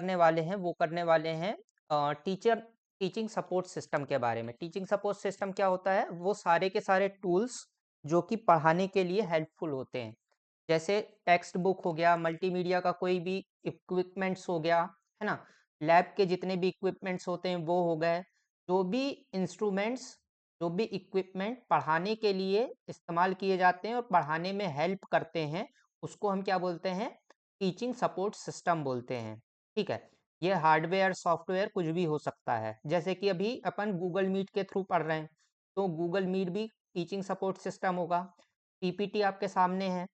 करने वाले हैं वो करने वाले हैं टीचिंग सपोर्ट सिस्टम के बारे में। टीचिंग सपोर्ट सिस्टम क्या होता है? वो सारे के सारे टूल्स जो कि पढ़ाने के लिए हेल्पफुल होते हैं। जैसे टेक्स्ट बुक हो गया, मल्टीमीडिया का कोई भी इक्विपमेंट्स हो गया, है ना? लैब के जितने भी इक्विपमेंट्स होते हैं वो हो गए। जो भी इंस्ट्रूमेंट्स, जो भी इक्विपमेंट पढ़ाने के लिए इस्तेमाल किए जाते हैं और पढ़ाने में हेल्प करते हैं, उसको हम क्या बोलते हैं? टीचिंग सपोर्ट सिस्टम बोलते हैं। ठीक है? ये हार्डवेयर, सॉफ्टवेयर कुछ भी हो सकता है। जैसे कि अभी अपन गूगल मीट के थ्रू पढ़ रहे हैं, तो गूगल मीट भी टीचिंग सपोर्ट सिस्टम होगा। पीपीटी आपके सामने है,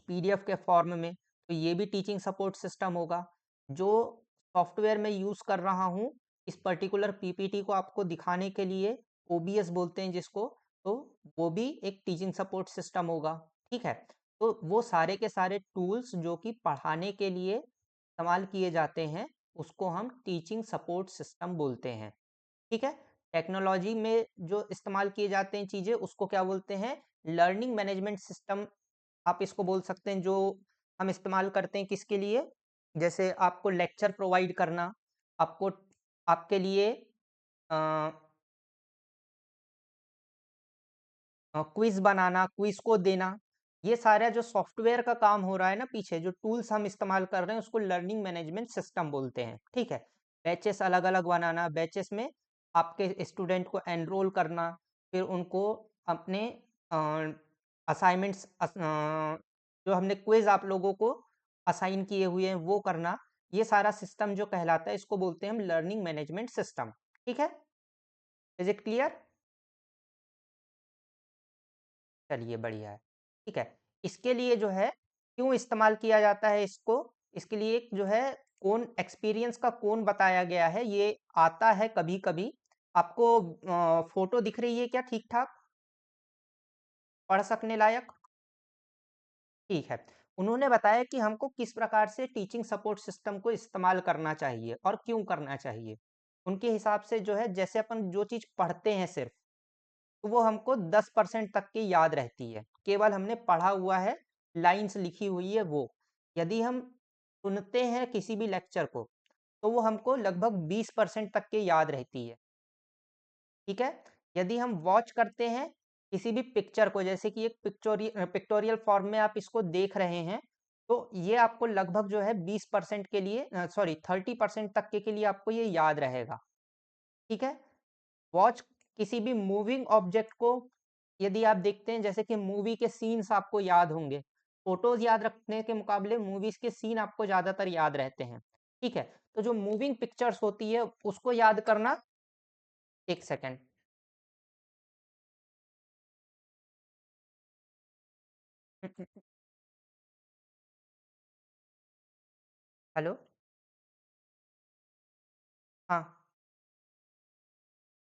पीडीएफ के फॉर्म में, तो ये भी टीचिंग सपोर्ट सिस्टम होगा। जो सॉफ्टवेयर मैं यूज़ कर रहा हूँ, इस पर्टिकुलर पीपीटी को आपको दिखाने के लिए, ओबीएस बोलते हैं जिसको, तो वो भी एक टीचिंग सपोर्ट सिस्टम होगा। ठीक है? तो वो सारे के सारे टूल्स जो कि पढ़ाने के लिए इस्तेमाल किए जाते हैं, उसको हम टीचिंग सपोर्ट सिस्टम बोलते हैं। ठीक है? टेक्नोलॉजी में जो इस्तेमाल किए जाते हैं चीज़ें, उसको क्या बोलते हैं? लर्निंग मैनेजमेंट सिस्टम आप इसको बोल सकते हैं। जो हम इस्तेमाल करते हैं किसके लिए? जैसे आपको लेक्चर प्रोवाइड करना, आपको आपके लिए अ क्विज़ बनाना, क्विज़ को देना, ये सारा जो सॉफ्टवेयर का काम हो रहा है ना पीछे, जो टूल्स हम इस्तेमाल कर रहे हैं, उसको लर्निंग मैनेजमेंट सिस्टम बोलते हैं। ठीक है? बैचेस अलग-अलग बनाना, बैचेस में आपके स्टूडेंट को एनरोल करना, फिर उनको अपने अ, असाइनमेंट्स जो हमने क्विज़ आप लोगों को असाइन किए हुए हैं, वो करना, ये सारा सिस्टम जो कहलाता है, इसको बोलते हैं हम लर्निंग मैनेजमेंट सिस्टम। ठीक है? Is it clear? चलिए बढ़िया है। ठीक है। इसके लिए जो है क्यों इस्तेमाल किया जाता है इसको? इसके लिए एक जो है कोन एक्सपीरियंस का कोन बताया गया है, ये आता है कभी-कभी। आपको फ़ोटो दिख रही है क्या ठीक-ठाक? पढ़ सकने लायक? ठीक है। उन्होंने बताया कि हमको किस प्रकार से टीचिंग सपोर्ट सिस्टम को इस्तेमाल करना चाहिए और क्यों करना चाहिए। उनके हिसाब से जो है जैसे अपन जो चीज़ पढ़ते हैं सिर्फ़, तो वो हमको 10% तक की याद रहती है। केवल हमने पढ़ा हुआ है, लाइन्स लिखी हुई है वो। यदि हम सुनते हैं किसी भी लेक्चर को, तो वो हमको लगभग 20% तक की याद रहती है। ठीक है? यदि हम वॉच करते हैं किसी भी पिक्चर को, जैसे कि एक पिक्टोरियल फॉर्म में आप इसको देख रहे हैं, तो ये आपको लगभग जो है 20% के लिए सॉरी 30% तक के लिए आपको ये याद रहेगा। ठीक है? वॉच किसी भी मूविंग ऑब्जेक्ट को यदि आप देखते हैं, जैसे कि मूवी के सीन्स आपको याद होंगे, फोटोज याद रखने के मुकाबले मूवीज के सीन आपको ज्यादातर याद रहते हैं। ठीक है? तो जो मूविंग पिक्चर्स होती है उसको याद करना, एक सेकेंड। हेलो। हाँ।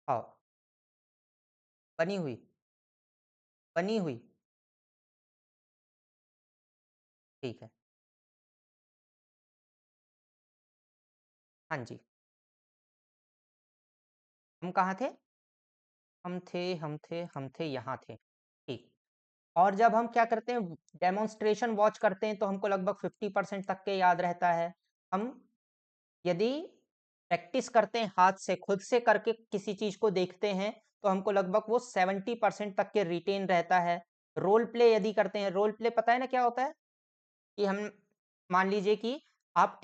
हाँ। बनी हुई। बनी हुई। ठीक है। हाँ जी। हम कहाँ थे? हम थे यहाँ थे। ठीक। और जब हम क्या करते हैं, डेमोन्स्ट्रेशन वॉच करते हैं, तो हमको लगभग 50% तक के याद रहता है। हम यदि प्रैक्टिस करते हैं, हाथ से खुद से करके किसी चीज़ को देखते हैं, तो हमको लगभग वो 70% तक के रिटेन रहता है। रोल प्ले यदि करते हैं, रोल प्ले पता है ना क्या होता है? कि हम मान लीजिए कि आप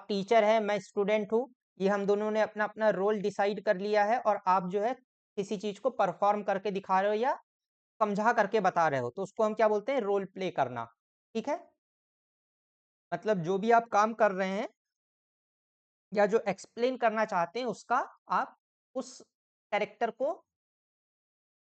टीचर हैं, मैं स्टूडेंट हूँ, ये हम दोनों ने अपना-अपना रोल डिसाइड कर लिया है और आप जो है किसी चीज़ को परफ़ॉर्म करके दिखा रहे हो या समझा करके बता रहे हो, तो उसको हम क्या बोलते हैं? रोल प्ले करना। ठीक है? मतलब जो भी आप काम कर रहे हैं या जो एक्सप्लेन करना चाहते हैं, उसका आप उस कैरेक्टर को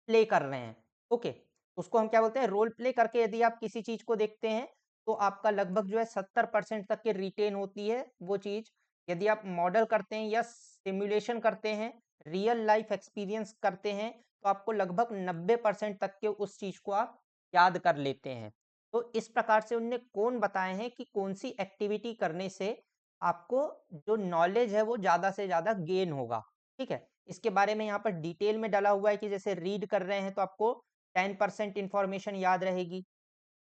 प्ले कर रहे हैं। ओके? उसको हम क्या बोलते हैं? रोल प्ले करके यदि आप किसी चीज़ को देखते हैं, तो आपका लगभग जो है 70% तक की रिटेन होती है वो चीज़। यदि आप मॉडल करते हैं या सिमुलेशन करते हैं, रियल लाइफ़ एक्सपीरियंस करते हैं, तो आपको लगभग 90% तक के उस चीज़ को आप याद कर लेते हैं। तो इस प्रकार से उनने कौन बताए हैं कि कौन-सी एक्टिविटी करने से आपको जो नॉलेज है वो ज़्यादा से ज़्यादा गेन होगा। ठीक है? इसके बारे में यहाँ पर डिटेल में डला हुआ है कि जैसे रीड कर रहे हैं तो आपको 10% इन्फॉर्मेशन याद रहेगी।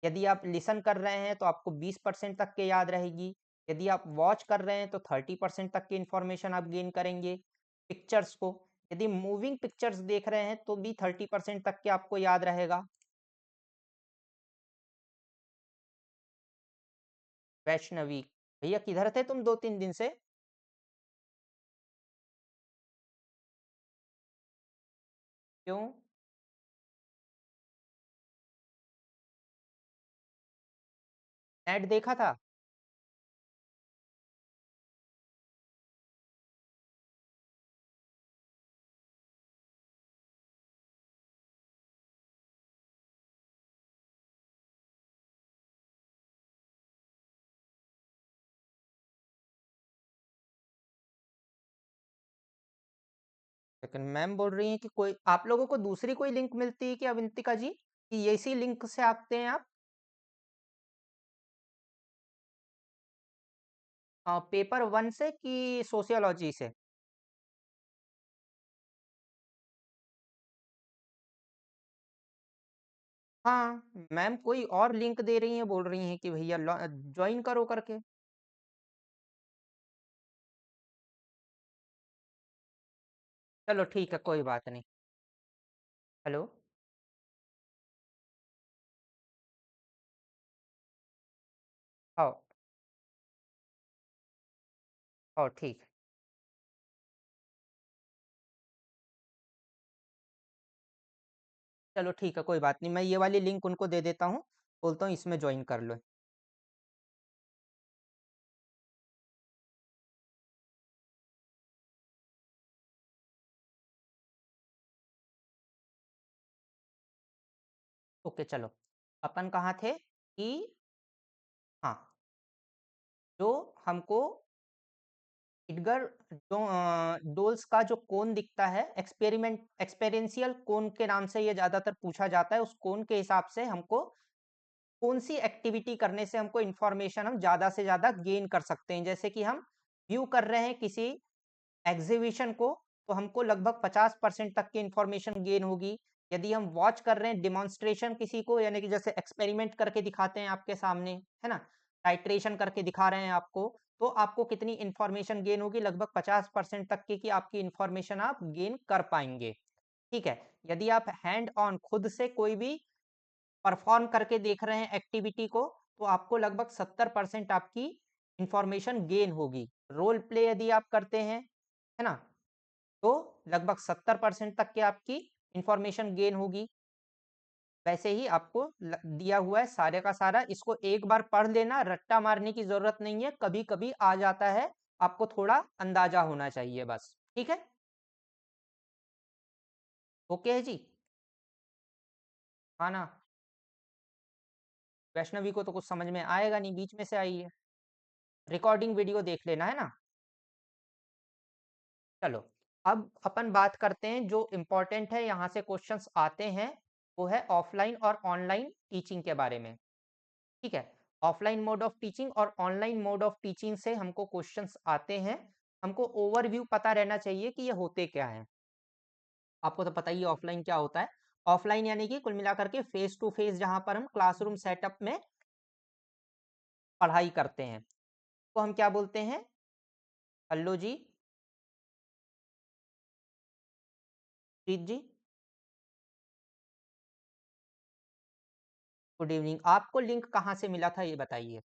यदि आप लिसन कर रहे हैं तो आपको 20% तक के याद रहेगी। यदि आप वॉच कर रहे हैं तो 30% तक की इंफॉर्मेशन आप गेन करेंगे पिक्चर्स को। यदि मूविंग पिक्चर्स देख रहे हैं तो भी 30% तक के आपको याद रहेगा। वैष्णवी, भैया किधर थे तुम 2-3 दिन से? क्यों? नेट देखा था? लेकिन मैम बोल रही हैं कि कोई आप लोगों को दूसरी कोई लिंक मिलती है कि अविंतिका जी, कि इसी लिंक से आते हैं आप? पेपर वन से कि सोशियोलॉजी से? हाँ, मैम कोई और लिंक दे रही हैं, बोल रही हैं कि भैया ज्वाइन करो करके। चलो ठीक है, कोई बात नहीं। हेलो। हाँ। हाँ ठीक है। चलो ठीक है, कोई बात नहीं, मैं ये वाली लिंक उनको दे देता हूँ, बोलता हूँ इसमें ज्वाइन कर लो। ओके चलो। अपन कहाँ थे कि हाँ, जो हमको इडगर जो डोल्स का जो कोन दिखता है, एक्सपेरिंशियल कोन के नाम से ये ज्यादातर पूछा जाता है। उस कोन के हिसाब से हमको कौन सी एक्टिविटी करने से हमको इंफॉर्मेशन हम ज्यादा से ज्यादा गेन कर सकते हैं। जैसे कि हम व्यू कर रहे हैं किसी एग्जीबिशन को, तो हमको लगभग 50% तक की इंफॉर्मेशन गेन होगी। यदि हम वॉच कर रहे हैं डिमॉन्स्ट्रेशन किसी को, यानी कि जैसे एक्सपेरिमेंट करके दिखाते हैं आपके सामने, है ना, टाइट्रेशन करके दिखा रहे हैं आपको, तो आपको कितनी इंफॉर्मेशन गेन होगी? लगभग 50% तक की आपकी इंफॉर्मेशन आप गेन कर पाएंगे। ठीक है। यदि आप हैंड ऑन खुद से कोई भी परफॉर्म करके देख रहे हैं एक्टिविटी को, तो आपको लगभग 70% आपकी इंफॉर्मेशन गेन होगी। रोल प्ले यदि आप करते हैं, है ना, तो लगभग 70% तक के आपकी इंफॉर्मेशन गेन होगी। वैसे ही आपको दिया हुआ है सारे का सारा, इसको एक बार पढ़ लेना, रट्टा मारने की जरूरत नहीं है, कभी कभी आ जाता है, आपको थोड़ा अंदाजा होना चाहिए बस। ठीक है। ओके है जी। हाँ ना। वैष्णवी को तो कुछ समझ में आएगा नहीं, बीच में से आई है। रिकॉर्डिंग वीडियो देख लेना, है ना। चलो, अब अपन बात करते हैं जो इम्पोर्टेंट है, यहाँ से क्वेश्चंस आते हैं, वो है ऑफलाइन और ऑनलाइन टीचिंग के बारे में। ठीक है। ऑफलाइन मोड ऑफ टीचिंग और ऑनलाइन मोड ऑफ टीचिंग से हमको क्वेश्चंस आते हैं। हमको ओवरव्यू पता रहना चाहिए कि ये होते क्या हैं। आपको तो पता ही है ऑफलाइन क्या होता है। ऑफलाइन यानी कि कुल मिलाकर के फेस टू फेस, जहां पर हम क्लासरूम सेटअप में पढ़ाई करते हैं, तो हम क्या बोलते हैं? हेलो जी। प्रीत जी। Good evening. आपको लिंक कहाँ से मिला था ये बताइए।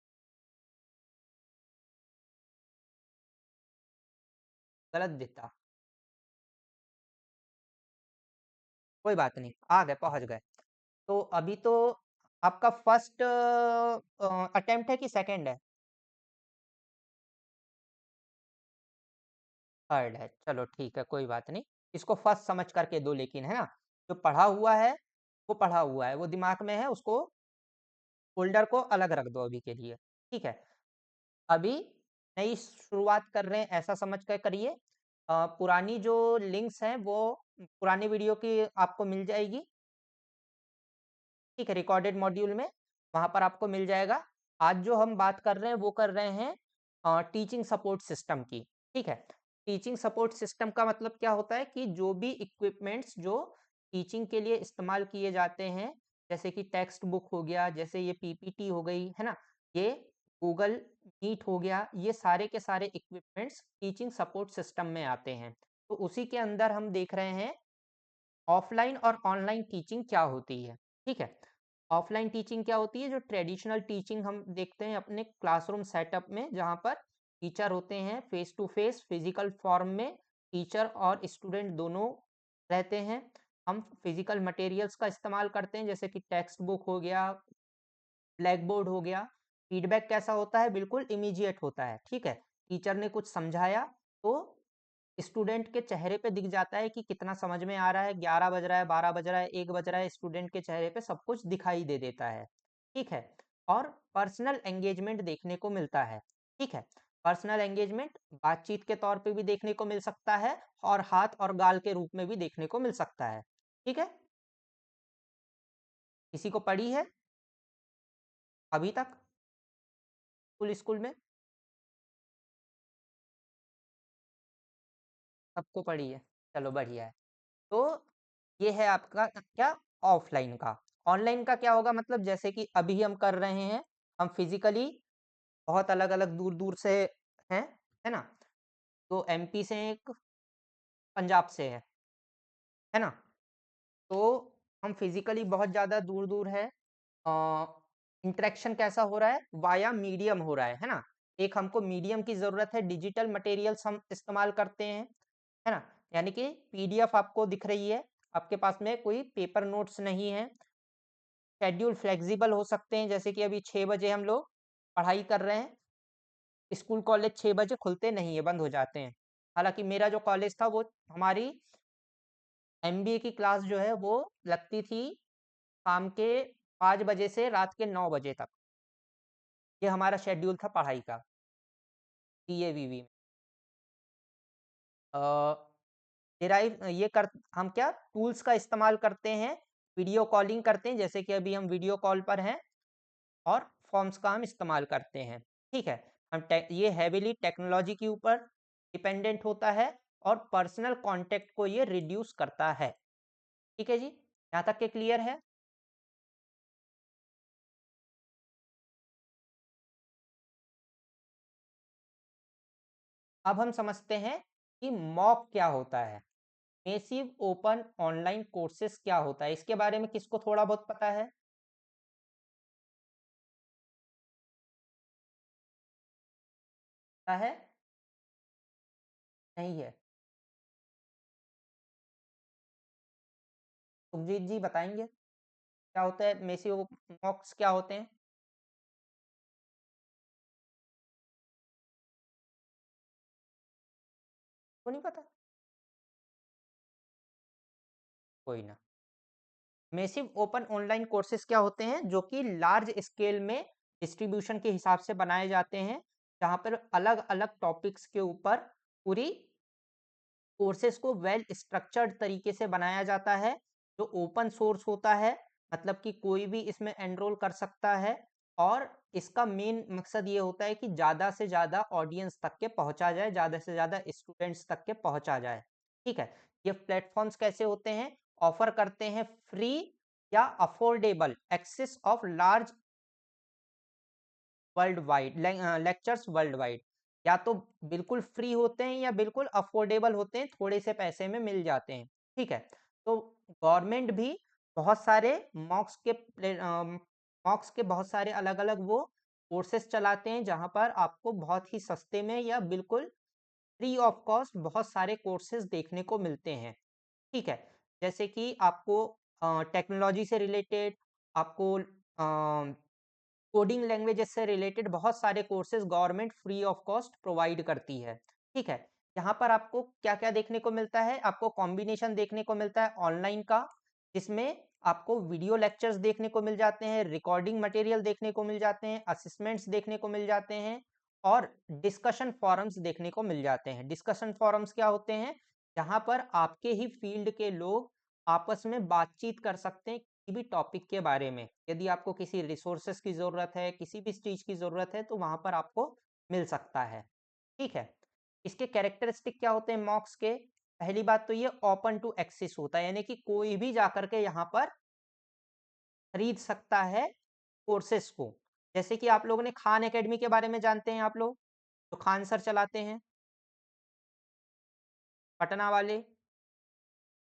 गलत दिखता। कोई बात नहीं, आ गए, पहुंच गए। तो अभी तो आपका फर्स्ट अटेम्प्ट है कि सेकंड है? थर्ड है, चलो ठीक है, कोई बात नहीं। इसको फर्स्ट समझ करके दो, लेकिन है ना, जो पढ़ा हुआ है वो पढ़ा हुआ है, वो दिमाग में है, उसको फोल्डर को अलग रख दो अभी के लिए। ठीक है। अभी नई शुरुआत कर रहे हैं ऐसा समझ कर करिए। पुरानी जो लिंक्स हैं वो पुरानी वीडियो की आपको मिल जाएगी। ठीक है, रिकॉर्डेड मॉड्यूल में वहां पर आपको मिल जाएगा। आज जो हम बात कर रहे हैं वो कर रहे हैं टीचिंग सपोर्ट सिस्टम की। ठीक है। टीचिंग सपोर्ट सिस्टम का मतलब क्या होता है कि जो भी इक्विपमेंट्स जो टीचिंग के लिए इस्तेमाल किए जाते हैं, जैसे कि टेक्स्ट बुक हो गया, जैसे ये पीपीटी हो गई, है ना, ये गूगल मीट हो गया, ये सारे के सारे इक्विपमेंट्स टीचिंग सपोर्ट सिस्टम में आते हैं। तो उसी के अंदर हम देख रहे हैं ऑफलाइन और ऑनलाइन टीचिंग क्या होती है, ठीक है। ऑफलाइन टीचिंग क्या होती है, जो ट्रेडिशनल टीचिंग हम देखते हैं अपने क्लासरूम सेटअप में, जहाँ पर टीचर होते हैं face to face physical form में, टीचर और स्टूडेंट दोनों रहते हैं। हम फिजिकल मटेरियल्स का इस्तेमाल करते हैं, जैसे कि टेक्स्ट बुक हो गया, ब्लैक बोर्ड हो गया। फीडबैक कैसा होता है, बिल्कुल इमीडिएट होता है, ठीक है। टीचर ने कुछ समझाया तो स्टूडेंट के चेहरे पे दिख जाता है कि कितना समझ में आ रहा है, 11 बज रहा है, 12 बज रहा है, 1 बज रहा है, स्टूडेंट के चेहरे पे सब कुछ दिखाई दे देता है, ठीक है। और पर्सनल एंगेजमेंट देखने को मिलता है, ठीक है। पर्सनल एंगेजमेंट बातचीत के तौर पे भी देखने को मिल सकता है और हाथ और गाल के रूप में भी देखने को मिल सकता है, ठीक है। किसी को पड़ी है अभी तक स्कूल में? सबको पड़ी है, चलो बढ़िया है। तो ये है आपका क्या, ऑफलाइन का। ऑनलाइन का क्या होगा, मतलब जैसे कि अभी हम कर रहे हैं, हम फिजिकली बहुत अलग अलग दूर दूर से हैं, है ना। तो एमपी से हैं, एक पंजाब से है ना। तो हम फिजिकली बहुत ज़्यादा दूर दूर है। इंटरेक्शन कैसा हो रहा है, वाया मीडियम हो रहा है ना। एक हमको मीडियम की ज़रूरत है, डिजिटल मटेरियल्स हम इस्तेमाल करते हैं, है ना। यानी कि पीडीएफ आपको दिख रही है, आपके पास में कोई पेपर नोट्स नहीं है। शेड्यूल फ्लेक्सिबल हो सकते हैं, जैसे कि अभी 6 बजे हम लोग पढ़ाई कर रहे हैं, स्कूल कॉलेज 6 बजे खुलते नहीं है, बंद हो जाते हैं। हालांकि मेरा जो कॉलेज था वो हमारी एमबीए की क्लास जो है वो लगती थी शाम के 5 बजे से रात के 9 बजे तक। ये हमारा शेड्यूल था पढ़ाई का डीएवीवी में। डिराइव ये कर हम क्या टूल्स का इस्तेमाल करते हैं, वीडियो कॉलिंग करते हैं, जैसे कि अभी हम वीडियो कॉल पर हैं, और फॉर्म्स का हम इस्तेमाल करते हैं, ठीक है। ये हैवीली टेक्नोलॉजी के ऊपर डिपेंडेंट होता है और पर्सनल कांटेक्ट को ये रिड्यूस करता है, ठीक है जी। यहाँ तक के क्लियर है? अब हम समझते हैं कि मॉक क्या होता है, मेसिव ओपन ऑनलाइन कोर्सेज क्या होता है। इसके बारे में किसको थोड़ा बहुत पता है? पता है? नहीं है? सुखजीत जी बताएंगे क्या होता है, मेसिव मॉक्स क्या होते हैं? को नहीं पता? कोई ना। मेसिव ओपन ऑनलाइन कोर्सेज क्या होते हैं, जो कि लार्ज स्केल में डिस्ट्रीब्यूशन के हिसाब से बनाए जाते हैं, जहाँ पर अलग अलग टॉपिक्स के ऊपर पूरी कोर्सेज को वेल स्ट्रक्चर्ड तरीके से बनाया जाता है, जो ओपन सोर्स होता है, मतलब कि कोई भी इसमें एनरोल कर सकता है। और इसका मेन मकसद ये होता है कि ज़्यादा से ज़्यादा ऑडियंस तक के पहुंचा जाए, ज़्यादा से ज़्यादा स्टूडेंट्स तक के पहुंचा जाए, ठीक है। ये प्लेटफॉर्म्स कैसे होते हैं, ऑफर करते हैं फ्री या affordable access of large world wide lectures world wide. या तो बिल्कुल फ्री होते हैं या बिल्कुल अफोर्डेबल होते हैं, थोड़े से पैसे में मिल जाते हैं, ठीक है। तो गवर्नमेंट भी बहुत सारे मॉक्स के बहुत सारे अलग अलग वो कोर्सेज चलाते हैं, जहाँ पर आपको बहुत ही सस्ते में या बिल्कुल फ्री ऑफ कॉस्ट बहुत सारे कोर्सेज देखने को मिलते हैं, ठीक है। जैसे कि आपको टेक्नोलॉजी से रिलेटेड, आपको कोडिंग लैंग्वेजेस से रिलेटेड बहुत सारे courses government free of cost provide करती है, ठीक है। यहाँ पर आपको क्या क्या देखने को मिलता है, आपको कॉम्बिनेशन देखने को मिलता है ऑनलाइन का, जिसमें आपको वीडियो लेक्चर्स देखने को मिल जाते हैं, रिकॉर्डिंग मटेरियल देखने को मिल जाते हैं, असेसमेंट्स देखने को मिल जाते हैं, और डिस्कशन फोरम्स देखने को मिल जाते हैं। डिस्कशन फोरम्स क्या होते हैं, जहाँ पर आपके ही फील्ड के लोग आपस में बातचीत कर सकते हैं किसी भी टॉपिक के बारे में। यदि आपको किसी रिसोर्सेस की ज़रूरत है, किसी भी चीज़ की ज़रूरत है, तो वहाँ पर आपको मिल सकता है, ठीक है। इसके कैरेक्टरिस्टिक क्या होते हैं मॉक्स के? पहली बात तो ये ओपन टू एक्सेस होता है, यानी कि कोई भी जाकर के यहाँ पर खरीद सकता है कोर्सेस को। जैसे कि आप लोगों ने खान एकेडमी के बारे में जानते हैं आप लोग? तो खान सर चलाते हैं, पटना वाले।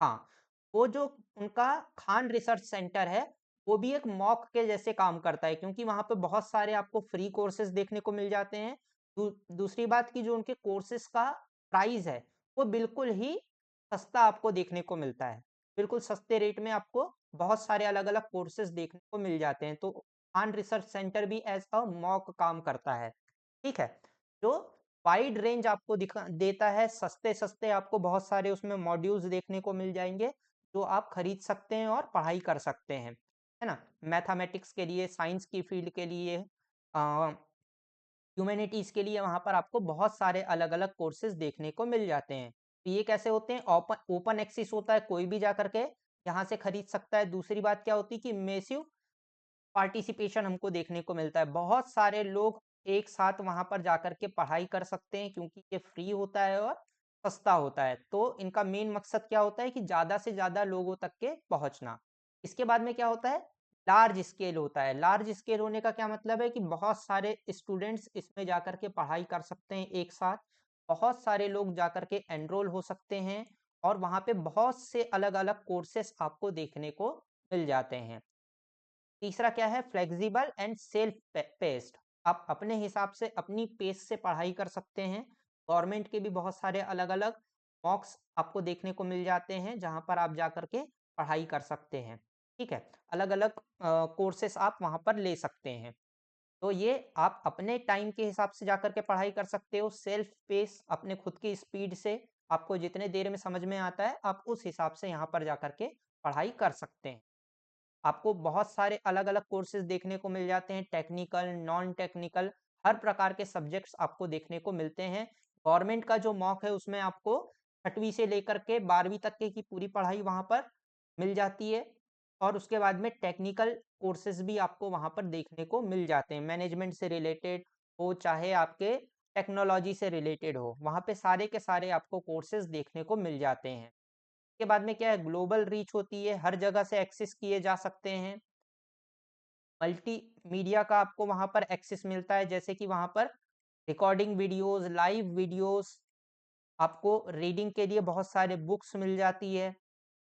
हाँ, वो जो उनका खान रिसर्च सेंटर है, वो भी एक मॉक के जैसे काम करता है क्योंकि वहाँ पे बहुत सारे आपको फ्री कोर्सेज़ देखने को मिल जाते हैं। दूसरी बात कि जो उनके कोर्सेज़ का प्राइस है, वो बिल्कुल ही सस्ता आपको देखने को मिलता है। बिल्कुल सस्ते रेट में आपको बहुत सारे अलग-अलग कोर्सेज़ देखने को मिल जाते हैं। तो खान रिसर्च सेंटर भी एज़ अ मॉक काम करता है। ठीक है? जो वाइड रेंज आपको दिखा देता है, सस्ते-सस्ते आपको बहुत सारे उसमें मॉड्यूल्स देखने को मिल जाएँगे, जो आप खरीद सकते हैं और पढ़ाई कर सकते हैं, है ना? मैथमेटिक्स के लिए, साइंस की फील्ड के लिए अ, ह्यूमैनिटीज़ के लिए वहाँ पर आपको बहुत सारे अलग-अलग कोर्सेज़ देखने को मिल जाते हैं। तो ये कैसे होते हैं? ओपन एक्सेस होता है, कोई भी जा कर के यहाँ से खरीद सकता है। दूसरी बात क्या होती है कि इमर्सिव पार्टिसिपेशन हमको देखने को मिलता है। बहुत सारे लोग एक साथ वहाँ पर जाकर के पढ़ाई कर सकते हैं क्योंकि ये फ्री होता है और सस्ता होता है। तो इनका मेन मकसद क्या होता है कि ज़्यादा से ज़्यादा लोगों तक के पहुँचना। इसके बाद में क्या होता है? लार्ज स्केल होता है। लार्ज स्केल होने का क्या मतलब है कि बहुत सारे स्टूडेंट्स इसमें जाकर के पढ़ाई कर सकते हैं एक साथ। बहुत सारे लोग जाकर के एनरोल हो सकते हैं और वहाँ पे बहुत से अलग-अलग कोर्सेज़ आपको देखने को मिल जाते हैं। तीसरा क्या है फ्लेक्सिबल एंड सेल्फ पेस्ड। आप अपने हिसाब से अपनी पेस से पढ़ाई कर सकते हैं। गवर्नमेंट के भी बहुत सारे अलग अलग मॉक्स आपको देखने को मिल जाते हैं जहां पर आप जा करके पढ़ाई कर सकते हैं। ठीक है, अलग अलग कोर्सेस आप वहां पर ले सकते हैं। तो ये आप अपने टाइम के हिसाब से जाकर के पढ़ाई कर सकते हो, सेल्फ पेस अपने खुद की स्पीड से। आपको जितने देर में समझ में आता है आप उस हिसाब से यहाँ पर जाकर के पढ़ाई कर सकते हैं। आपको बहुत सारे अलग-अलग कोर्सेज़ देखने को मिल जाते हैं, टेक्निकल, नॉन टेक्निकल, हर प्रकार के सब्जेक्ट्स आपको देखने को मिलते हैं। गवर्नमेंट का जो मॉक है उसमें आपको छठवीं से लेकर के 12वीं तक के की पूरी पढ़ाई वहाँ पर मिल जाती है और उसके बाद में टेक्निकल कोर्सेज़ भी आपको वहाँ पर देखने को मिल जाते हैं। मैनेजमेंट से रिलेटेड हो, चाहे आपके टेक्नोलॉजी से रिलेटेड हो, वहाँ पे सारे के सारे आपको कोर्सेज़ देखने को मिल जाते हैं। के बाद में क्या है ग्लोबल रीच होती है, हर जगह से एक्सेस किए जा सकते हैं। मल्टीमीडिया का आपको वहाँ पर एक्सेस मिलता है जैसे कि वहाँ पर रिकॉर्डिंग वीडियोज़, लाइव वीडियोज़, आपको रीडिंग के लिए बहुत सारे बुक्स मिल जाती है।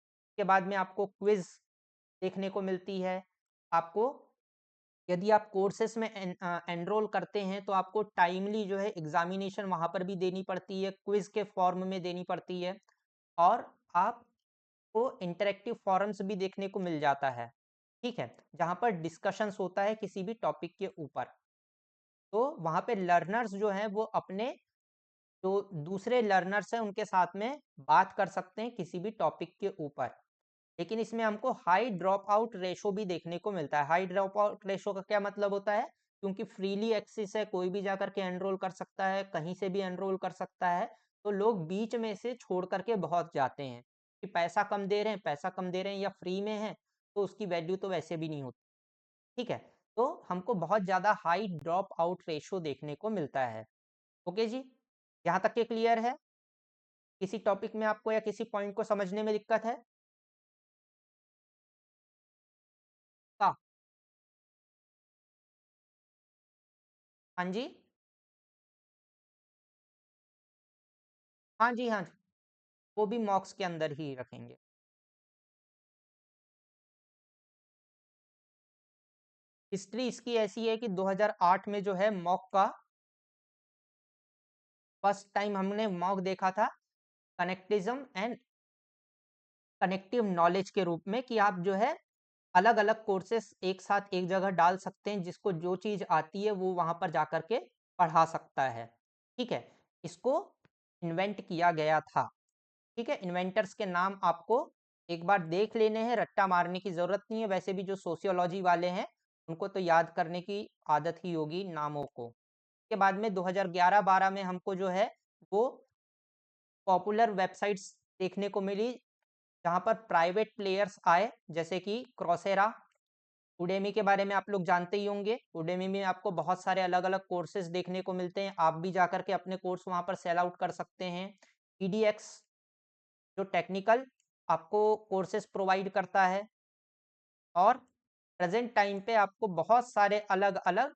उसके बाद में आपको क्विज़ देखने को मिलती है। आपको यदि आप कोर्सेज़ में एनरोल करते हैं तो आपको टाइमली जो है एग्ज़ामिनेशन वहाँ पर भी देनी पड़ती है, क्विज़ के फॉर्म में देनी पड़ती है और आपको इंटरैक्टिव फोरम्स भी देखने को मिल जाता है। ठीक है? जहाँ पर डिस्कशंस होता है किसी भी टॉपिक के ऊपर। तो वहाँ पे लर्नर्स जो हैं वो अपने जो दूसरे लर्नर्स हैं उनके साथ में बात कर सकते हैं किसी भी टॉपिक के ऊपर। लेकिन इसमें हमको हाई ड्रॉप आउट रेशो भी देखने को मिलता है। हाई ड्रॉप आउट रेशो का क्या मतलब होता है? क्योंकि फ्रीली एक्सेस है, कोई भी जाकर के एनरोल कर सकता है, कहीं से भी एनरोल कर सकता है, तो लोग बीच में से छोड़ कर के बहुत जाते हैं कि पैसा कम दे रहे हैं, पैसा कम दे रहे हैं या फ्री में है, तो उसकी वैल्यू तो वैसे भी नहीं होती। ठीक है? तो हमको बहुत ज़्यादा हाई ड्रॉप आउट रेशो देखने को मिलता है। ओके जी? यहाँ तक के क्लियर है? किसी टॉपिक में आपको या किसी पॉइंट को समझने में दिक्कत है? हाँ, हाँ जी? हाँ जी, हाँ। वो भी मॉक्स के अंदर ही रखेंगे। हिस्ट्री इसकी ऐसी है कि 2008 में जो है मॉक का फर्स्ट टाइम हमने मॉक देखा था कनेक्टिज्म एंड कनेक्टिव नॉलेज के रूप में कि आप जो है अलग-अलग कोर्सेस एक साथ एक जगह डाल सकते हैं जिसको जो चीज़ आती है वो वहाँ पर जाकर के पढ़ा सकता है। ठीक है? इसको इन्वेंट किया गया था। ठीक है? इन्वेंटर्स के नाम आपको एक बार देख लेने हैं, रट्टा मारने की ज़रूरत नहीं है। वैसे भी जो सोशियोलॉजी वाले हैं, उनको तो याद करने की आदत ही होगी नामों को। के बाद में 2011-12 में हमको जो है वो पॉपुलर वेबसाइट्स देखने को मिली, जहाँ पर प्राइवेट प्लेयर्स आए, जैसे कि क्रॉसेरा, उडेमी के बारे में आप लोग जानते ही होंगे। उडेमी में आपको बहुत सारे अलग-अलग कोर्सेज़ देखने को मिलते हैं। आप भी जाकर के अपने कोर्स वहाँ पर सेल आउट कर सकते हैं। ईडीएक्स जो टेक्निकल आपको कोर्सेज़ प्रोवाइड करता है और प्रेजेंट टाइम पे आपको बहुत सारे अलग अलग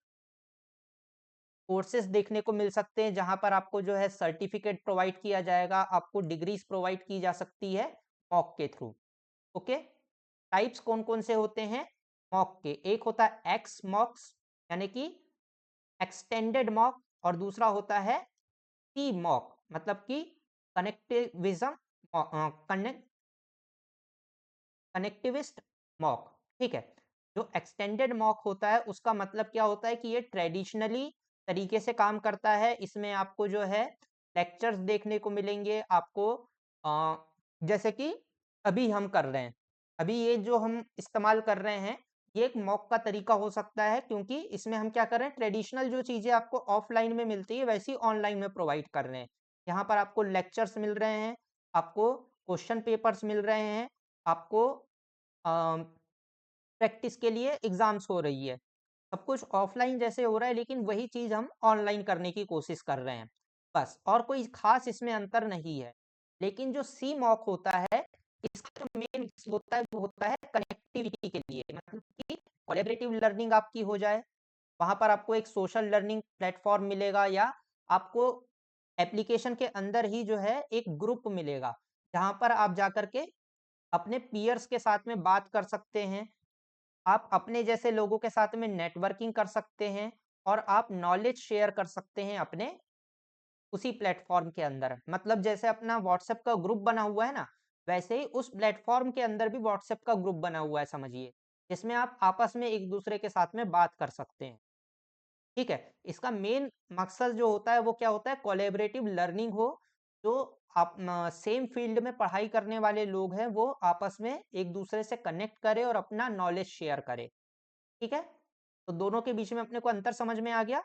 कोर्सेज देखने को मिल सकते हैं, जहां पर आपको जो है सर्टिफिकेट प्रोवाइड किया जाएगा, आपको डिग्रीज प्रोवाइड की जा सकती है मॉक के थ्रू। ओके, टाइप्स कौन कौन से होते हैं मॉक के? एक होता है एक्स मॉक्स, यानी कि एक्सटेंडेड मॉक, और दूसरा होता है टी मॉक, मतलब कि कनेक्टिविज्म, कनेक्टिविस्ट मॉक। ठीक है, जो एक्सटेंडेड मॉक होता है उसका मतलब क्या होता है कि ये ट्रेडिशनली तरीके से काम करता है। इसमें आपको जो है लेक्चर्स देखने को मिलेंगे, आपको अ, जैसे कि अभी हम कर रहे हैं, अभी ये जो हम इस्तेमाल कर रहे हैं, ये एक मॉक का तरीका हो सकता है, क्योंकि इसमें हम क्या कर रहे हैं, ट्रेडिशनल जो चीज़ें आपको ऑफलाइन में मिलती है वैसी ऑनलाइन में प्रोवाइड कर रहे हैं। यहाँ पर आपको लेक्चर्स मिल रहे हैं, आपको क्वेश्चन पेपर्स मिल रहे हैं, आपको प्रैक्टिस के लिए एग्जाम्स हो रही है। सब कुछ ऑफलाइन जैसे हो रहा है, लेकिन वही चीज़ हम ऑनलाइन करने की कोशिश कर रहे हैं, बस। और कोई खास इसमें अंतर नहीं है। लेकिन जो सी मॉक होता है, इसका जो मेन होता है वो होता है कनेक्टिविटी के लिए, मतलब कि कोलैबोरेटिव लर्निंग आपकी हो जाए। वहाँ पर आपको एक सोशल लर्निंग प्लेटफॉर्म मिलेगा, या आपको एप्लीकेशन के अंदर ही जो है एक ग्रुप मिलेगा, जहाँ पर आप जा कर के अपने पीयर्स के साथ में बात कर सकते हैं। आप अपने जैसे लोगों के साथ में नेटवर्किंग कर सकते हैं, और आप नॉलेज शेयर कर सकते हैं अपने उसी प्लेटफॉर्म के अंदर। मतलब जैसे अपना व्हाट्सएप का ग्रुप बना हुआ है ना, वैसे ही उस प्लेटफॉर्म के अंदर भी व्हाट्सएप का ग्रुप बना हुआ है, समझिए, जिसमें आप आपस में एक दूसरे के साथ में बात कर सकते हैं। ठीक है, इसका मेन मकसद जो होता है वो क्या होता है, कोलैबोरेटिव लर्निंग हो, जो आप सेम फील्ड में पढ़ाई करने वाले लोग हैं वो आपस में एक दूसरे से कनेक्ट करें और अपना नॉलेज शेयर करें। ठीक है, तो दोनों के बीच में अपने को अंतर समझ में आ गया।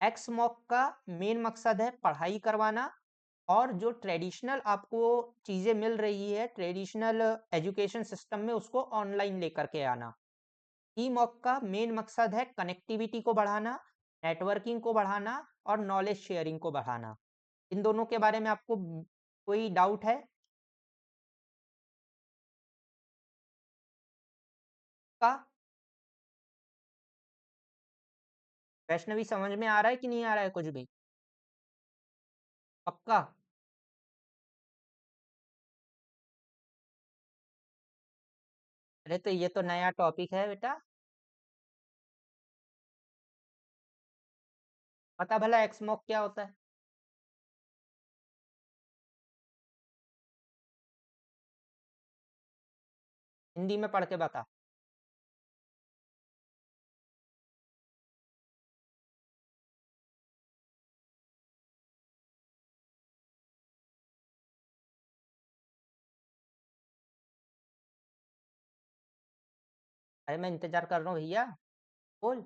एक्स मॉक का मेन मकसद है पढ़ाई करवाना, और जो ट्रेडिशनल आपको चीज़ें मिल रही है ट्रेडिशनल एजुकेशन सिस्टम में, उसको ऑनलाइन लेकर के आना। ई मॉक का मेन मकसद है कनेक्टिविटी को बढ़ाना, नेटवर्किंग को बढ़ाना, और नॉलेज शेयरिंग को बढ़ाना। इन दोनों के बारे में आपको कोई डाउट है का? वैष्णवी, समझ में आ रहा है कि नहीं आ रहा है कुछ भी? पक्का? अरे तो ये तो नया टॉपिक है बेटा। पता भला एक्स मॉक क्या होता है? हिंदी में पढ़ के बता। अरे मैं इंतजार कर रहा हूँ भैया, बोल।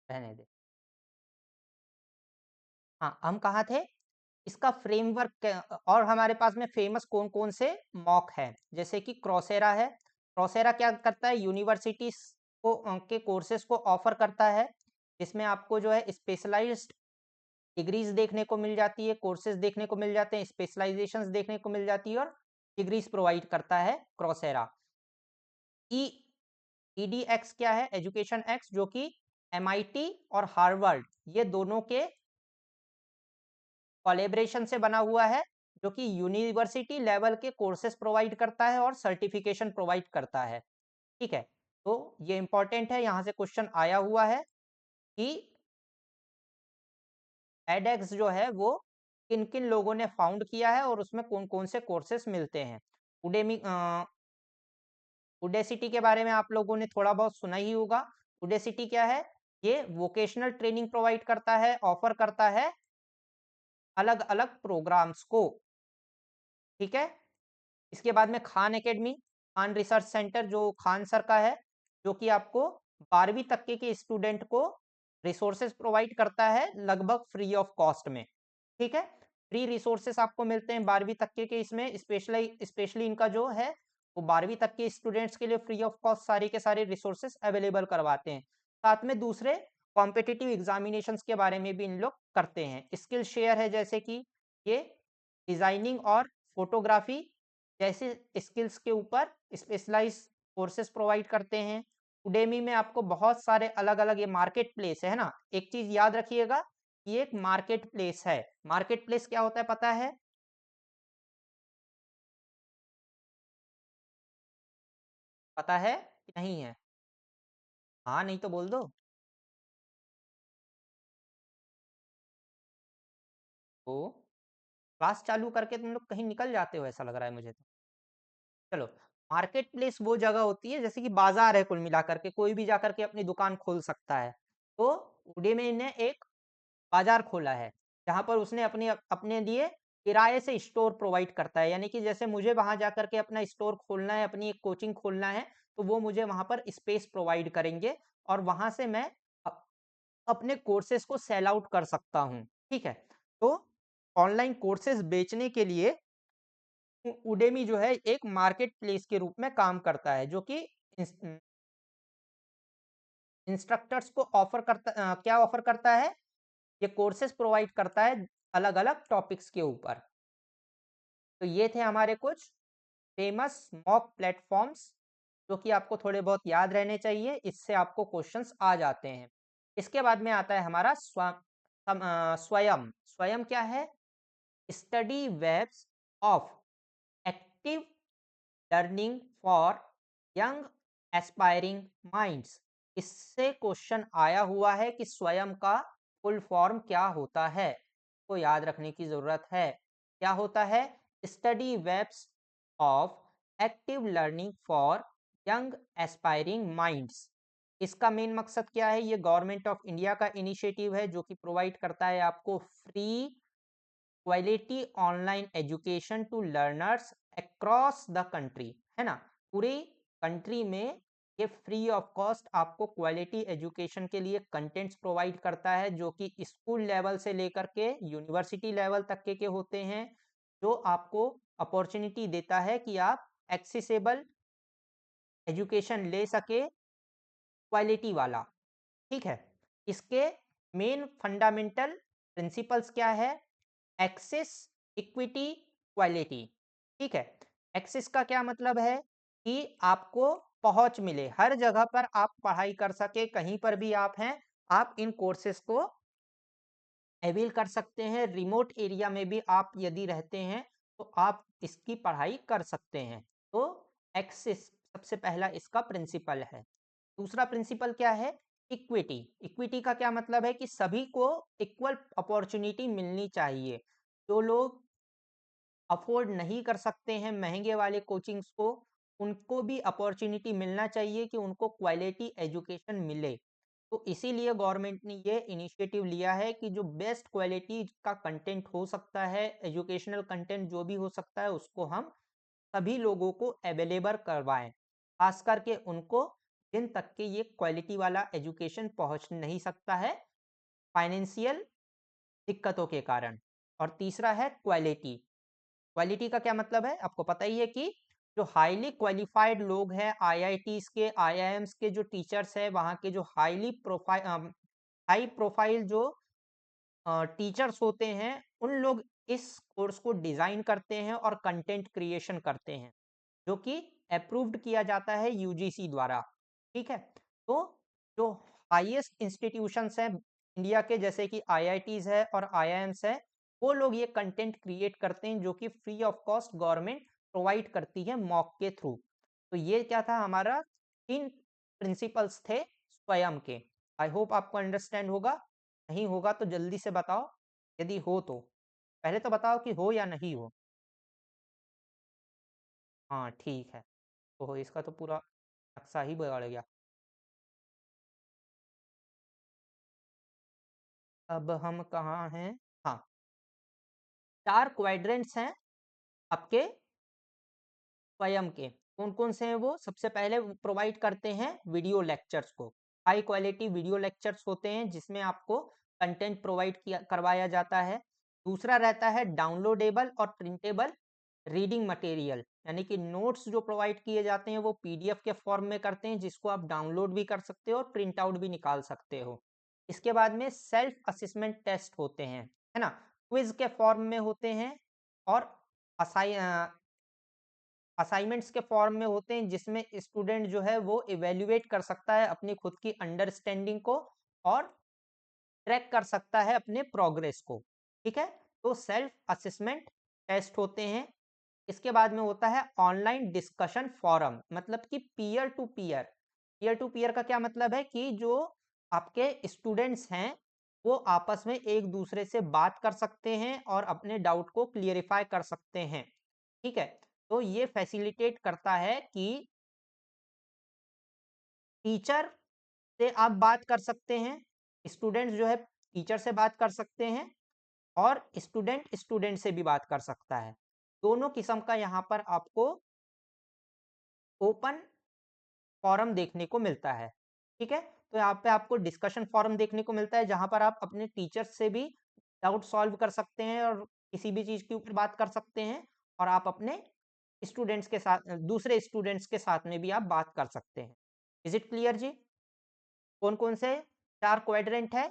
रहने दे। हाँ, हम कहाँ थे? इसका फ्रेमवर्क और हमारे पास में फेमस कौन कौन से मॉक है, जैसे कि क्रॉसेरा है। क्रॉसेरा क्या करता है, यूनिवर्सिटीज को के कोर्सेज को ऑफर करता है, जिसमें आपको जो है स्पेशलाइज्ड डिग्रीज देखने को मिल जाती है, कोर्सेज देखने को मिल जाते हैं, स्पेशलाइजेशंस देखने को मिल जाती है, और डिग्रीज प्रोवाइड करता है क्रॉसेरा। ई EDX क्या है, एजुकेशन एक्स, जो कि MIT और हार्वर्ड, ये दोनों के कोलैबोरेशन से बना हुआ है, जो कि यूनिवर्सिटी लेवल के कोर्सेज प्रोवाइड करता है और सर्टिफिकेशन प्रोवाइड करता है। ठीक है, तो ये इंपॉर्टेंट है, यहाँ से क्वेश्चन आया हुआ है कि एडेक्स जो है वो किन किन लोगों ने फाउंड किया है, और उसमें कौन कौन से कोर्सेज मिलते हैं। उडेमी उडेसिटी के बारे में आप लोगों ने थोड़ा बहुत सुना ही होगा। उडेसिटी क्या है, ये वोकेशनल ट्रेनिंग प्रोवाइड करता है, ऑफर करता है अलग अलग प्रोग्राम्स को। ठीक है, इसके बाद में Khan academy, Khan research centre, जो खान सर का है, जो कि आपको 12वीं तक के स्टूडेंट को रिसोर्सेज प्रोवाइड करता है लगभग फ्री ऑफ कॉस्ट में। ठीक है, फ्री रिसोर्सेज आपको मिलते हैं 12वीं तक के इसमें, स्पेशली इनका जो है वो 12वीं तक के स्टूडेंट्स के लिए फ्री ऑफ कॉस्ट सारे के सारे रिसोर्सेज अवेलेबल करवाते हैं। साथ में दूसरे कॉम्पिटिटिव एग्जामिनेशंस के बारे में भी इन लोग करते हैं। स्किल शेयर है, जैसे कि ये डिजाइनिंग और फोटोग्राफी जैसे स्किल्स के ऊपर स्पेशलाइज़ कोर्सेज़ प्रोवाइड करते हैं। उडेमी में आपको बहुत सारे अलग-अलग ये मार्केट प्लेस है ना? एक चीज़ याद रखिएगा, ये एक मार्केट प्लेस है। मार्केट प्लेस क्या होता है पता है? पता है कि नहीं है? हाँ, नहीं तो बोल दो। तो क्लास चालू करके तुम लोग कहीं निकल जाते हो ऐसा लग रहा है मुझे तो। चलो, मार्केट प्लेस वो जगह होती है जैसे कि बाज़ार है कुल मिलाकर के, कोई भी जाकर के अपनी दुकान खोल सकता है। तो उडेमी ने एक बाज़ार खोला है, जहाँ पर उसने अपने लिए किराए से स्टोर प्रोवाइड करता है। यानी कि जैसे मुझे वहाँ जाकर के अपना स्टोर खोलना है, अपनी एक कोचिंग खोलना है, तो वो मुझे वहाँ पर स्पेस प्रोवाइड करेंगे और वहाँ से मैं अप अपने कोर्सेज़ को सेल आउट कर सकता हूँ, ठीक है? तो ऑनलाइन कोर्सेज़ बेचने के लिए उडेमी जो है एक मार्केट प्लेस के रूप में काम करता है, जो कि इंस्ट्रक्टर्स को क्या ऑफ़र करता है? ये कोर्सेज़ प्रोवाइड करता है अलग-अलग टॉपिक्स के ऊपर। तो ये थे हमारे कुछ फेमस मॉक प्लेटफ़ॉर्म्स जो कि आपको थोड़े बहुत याद रहने चाहिए, इससे आपको क्वेश्चंस आ जाते हैं। इसके बाद में आता है हमारा स्वयं। स्वयं क्या है? Study webs of active learning for young aspiring minds. इससे क्वेश्चन आया हुआ है कि स्वयं का फुल फॉर्म क्या होता है, को याद रखने की जरूरत है। क्या होता है? Study webs of active learning for young aspiring minds. इसका मेन मकसद क्या है? ये गवर्नमेंट ऑफ इंडिया का इनिशिएटिव है जो कि प्रोवाइड करता है आपको free quality online education to learners across the country, है ना? पूरी कंट्री में ये फ्री ऑफ कॉस्ट आपको क्वालिटी एजुकेशन के लिए कंटेंट्स प्रोवाइड करता है, जो कि स्कूल लेवल से लेकर के यूनिवर्सिटी लेवल तक के होते हैं, जो आपको अपॉर्चुनिटी देता है कि आप एक्सेसिबल एजुकेशन ले सके क्वालिटी वाला, ठीक है? इसके मेन फंडामेंटल प्रिंसिपल्स क्या है? एक्सेस, इक्विटी, क्वालिटी, ठीक है? एक्सेस का क्या मतलब है? कि आपको पहुंच मिले, हर जगह पर आप पढ़ाई कर सके, कहीं पर भी आप हैं, आप इन कोर्सेज को अवेल कर सकते हैं। रिमोट एरिया में भी आप यदि रहते हैं तो आप इसकी पढ़ाई कर सकते हैं। तो एक्सेस सबसे पहला इसका प्रिंसिपल है। दूसरा प्रिंसिपल क्या है? इक्विटी। इक्विटी का क्या मतलब है? कि सभी को इक्वल अपॉर्चुनिटी मिलनी चाहिए। जो लोग अफोर्ड नहीं कर सकते हैं महंगे वाले कोचिंग्स को, उनको भी अपॉर्चुनिटी मिलना चाहिए कि उनको क्वालिटी एजुकेशन मिले। तो इसीलिए गवर्नमेंट ने ये इनिशिएटिव लिया है कि जो बेस्ट क्वालिटी का कंटेंट हो सकता है, एजुकेशनल कंटेंट जो भी हो सकता है, उसको हम सभी लोगों को अवेलेबल करवाएं, खास करके उनको जिन तक के ये क्वालिटी वाला एजुकेशन पहुंच नहीं सकता है फाइनेंशियल दिक्कतों के कारण। और तीसरा है क्वालिटी। क्वालिटी का क्या मतलब है? आपको पता ही है कि जो हाईली क्वालिफाइड लोग हैं, आईआईटीज के, आईआईएम्स के जो टीचर्स हैं, वहाँ के जो हाई प्रोफाइल जो टीचर्स होते हैं, उन लोग इस कोर्स को डिजाइन करते हैं और कंटेंट क्रिएशन करते हैं, जो कि अप्रूव्ड किया जाता है यूजीसी द्वारा, ठीक है? तो जो हाईएस्ट इंस्टीट्यूशंस हैं इंडिया के, जैसे कि आईआईटीज है और आईआईएम्स है, वो लोग ये कंटेंट क्रिएट करते हैं, जो कि free of cost government provide करती है मॉक के थ्रू। तो ये क्या था? हमारा 3 प्रिंसिपल्स थे स्वयं के। आई होप आपको अंडरस्टैंड होगा। नहीं होगा तो जल्दी से बताओ, यदि हो तो। पहले तो बताओ कि हो या नहीं हो। हाँ, ठीक है। तो इसका तो पूरा नक्शा ही बिगड़ गया। अब हम कहाँ हैं? हाँ, 4 क्वाड्रेंट्स हैं आपके स्वयं के। कौन-कौन से हैं वो? सबसे पहले वो प्रोवाइड करते हैं वीडियो लेक्चर्स को। हाई क्वालिटी वीडियो लेक्चर्स होते हैं जिसमें आपको कंटेंट प्रोवाइड किया करवाया जाता है। दूसरा रहता है डाउनलोडेबल और प्रिंटेबल रीडिंग मटेरियल, यानी कि नोट्स जो प्रोवाइड किए जाते हैं वो पीडीएफ के फॉर्म में करते हैं, जिसको आप डाउनलोड भी कर सकते हो और प्रिंट आउट भी निकाल सकते हो। इसके बाद में सेल्फ असेसमेंट टेस्ट होते हैं, है ना? क्विज के फॉर्म में होते हैं और असाइ असाइनमेंट्स के फॉर्म में होते हैं, जिसमें स्टूडेंट जो है वो इवेल्युएट कर सकता है अपनी खुद की अंडरस्टैंडिंग को और ट्रैक कर सकता है अपने प्रोग्रेस को। ठीक है, तो सेल्फ असेसमेंट टेस्ट होते हैं। इसके बाद में होता है ऑनलाइन डिस्कशन फोरम, मतलब कि पीयर टू पीयर का क्या मतलब है कि जो आपके स्टूडेंट्स हैं वो आपस में एक दूसरे से बात कर सकते हैं और अपने डाउट को क्लियरिफाई कर सकते हैं। ठीक है, तो ये फैसिलिटेट करता है कि टीचर से आप बात कर सकते हैं, स्टूडेंट्स जो है टीचर से बात कर सकते हैं और स्टूडेंट स्टूडेंट से भी बात कर सकता है। दोनों किस्म का यहाँ पर आपको ओपन फोरम देखने को मिलता है। ठीक है, तो यहाँ पे आपको डिस्कशन फोरम देखने को मिलता है, जहाँ पर आप अपने टीचर्स से भी डाउट सॉल्व कर सकते हैं और किसी भी चीज़ के ऊपर बात कर सकते हैं, और आप अपने स्टूडेंट्स के साथ दूसरे स्टूडेंट्स के साथ में भी आप बात कर सकते हैं। इज इट क्लियर जी? कौन कौन से 4 क्वाड्रेंट है?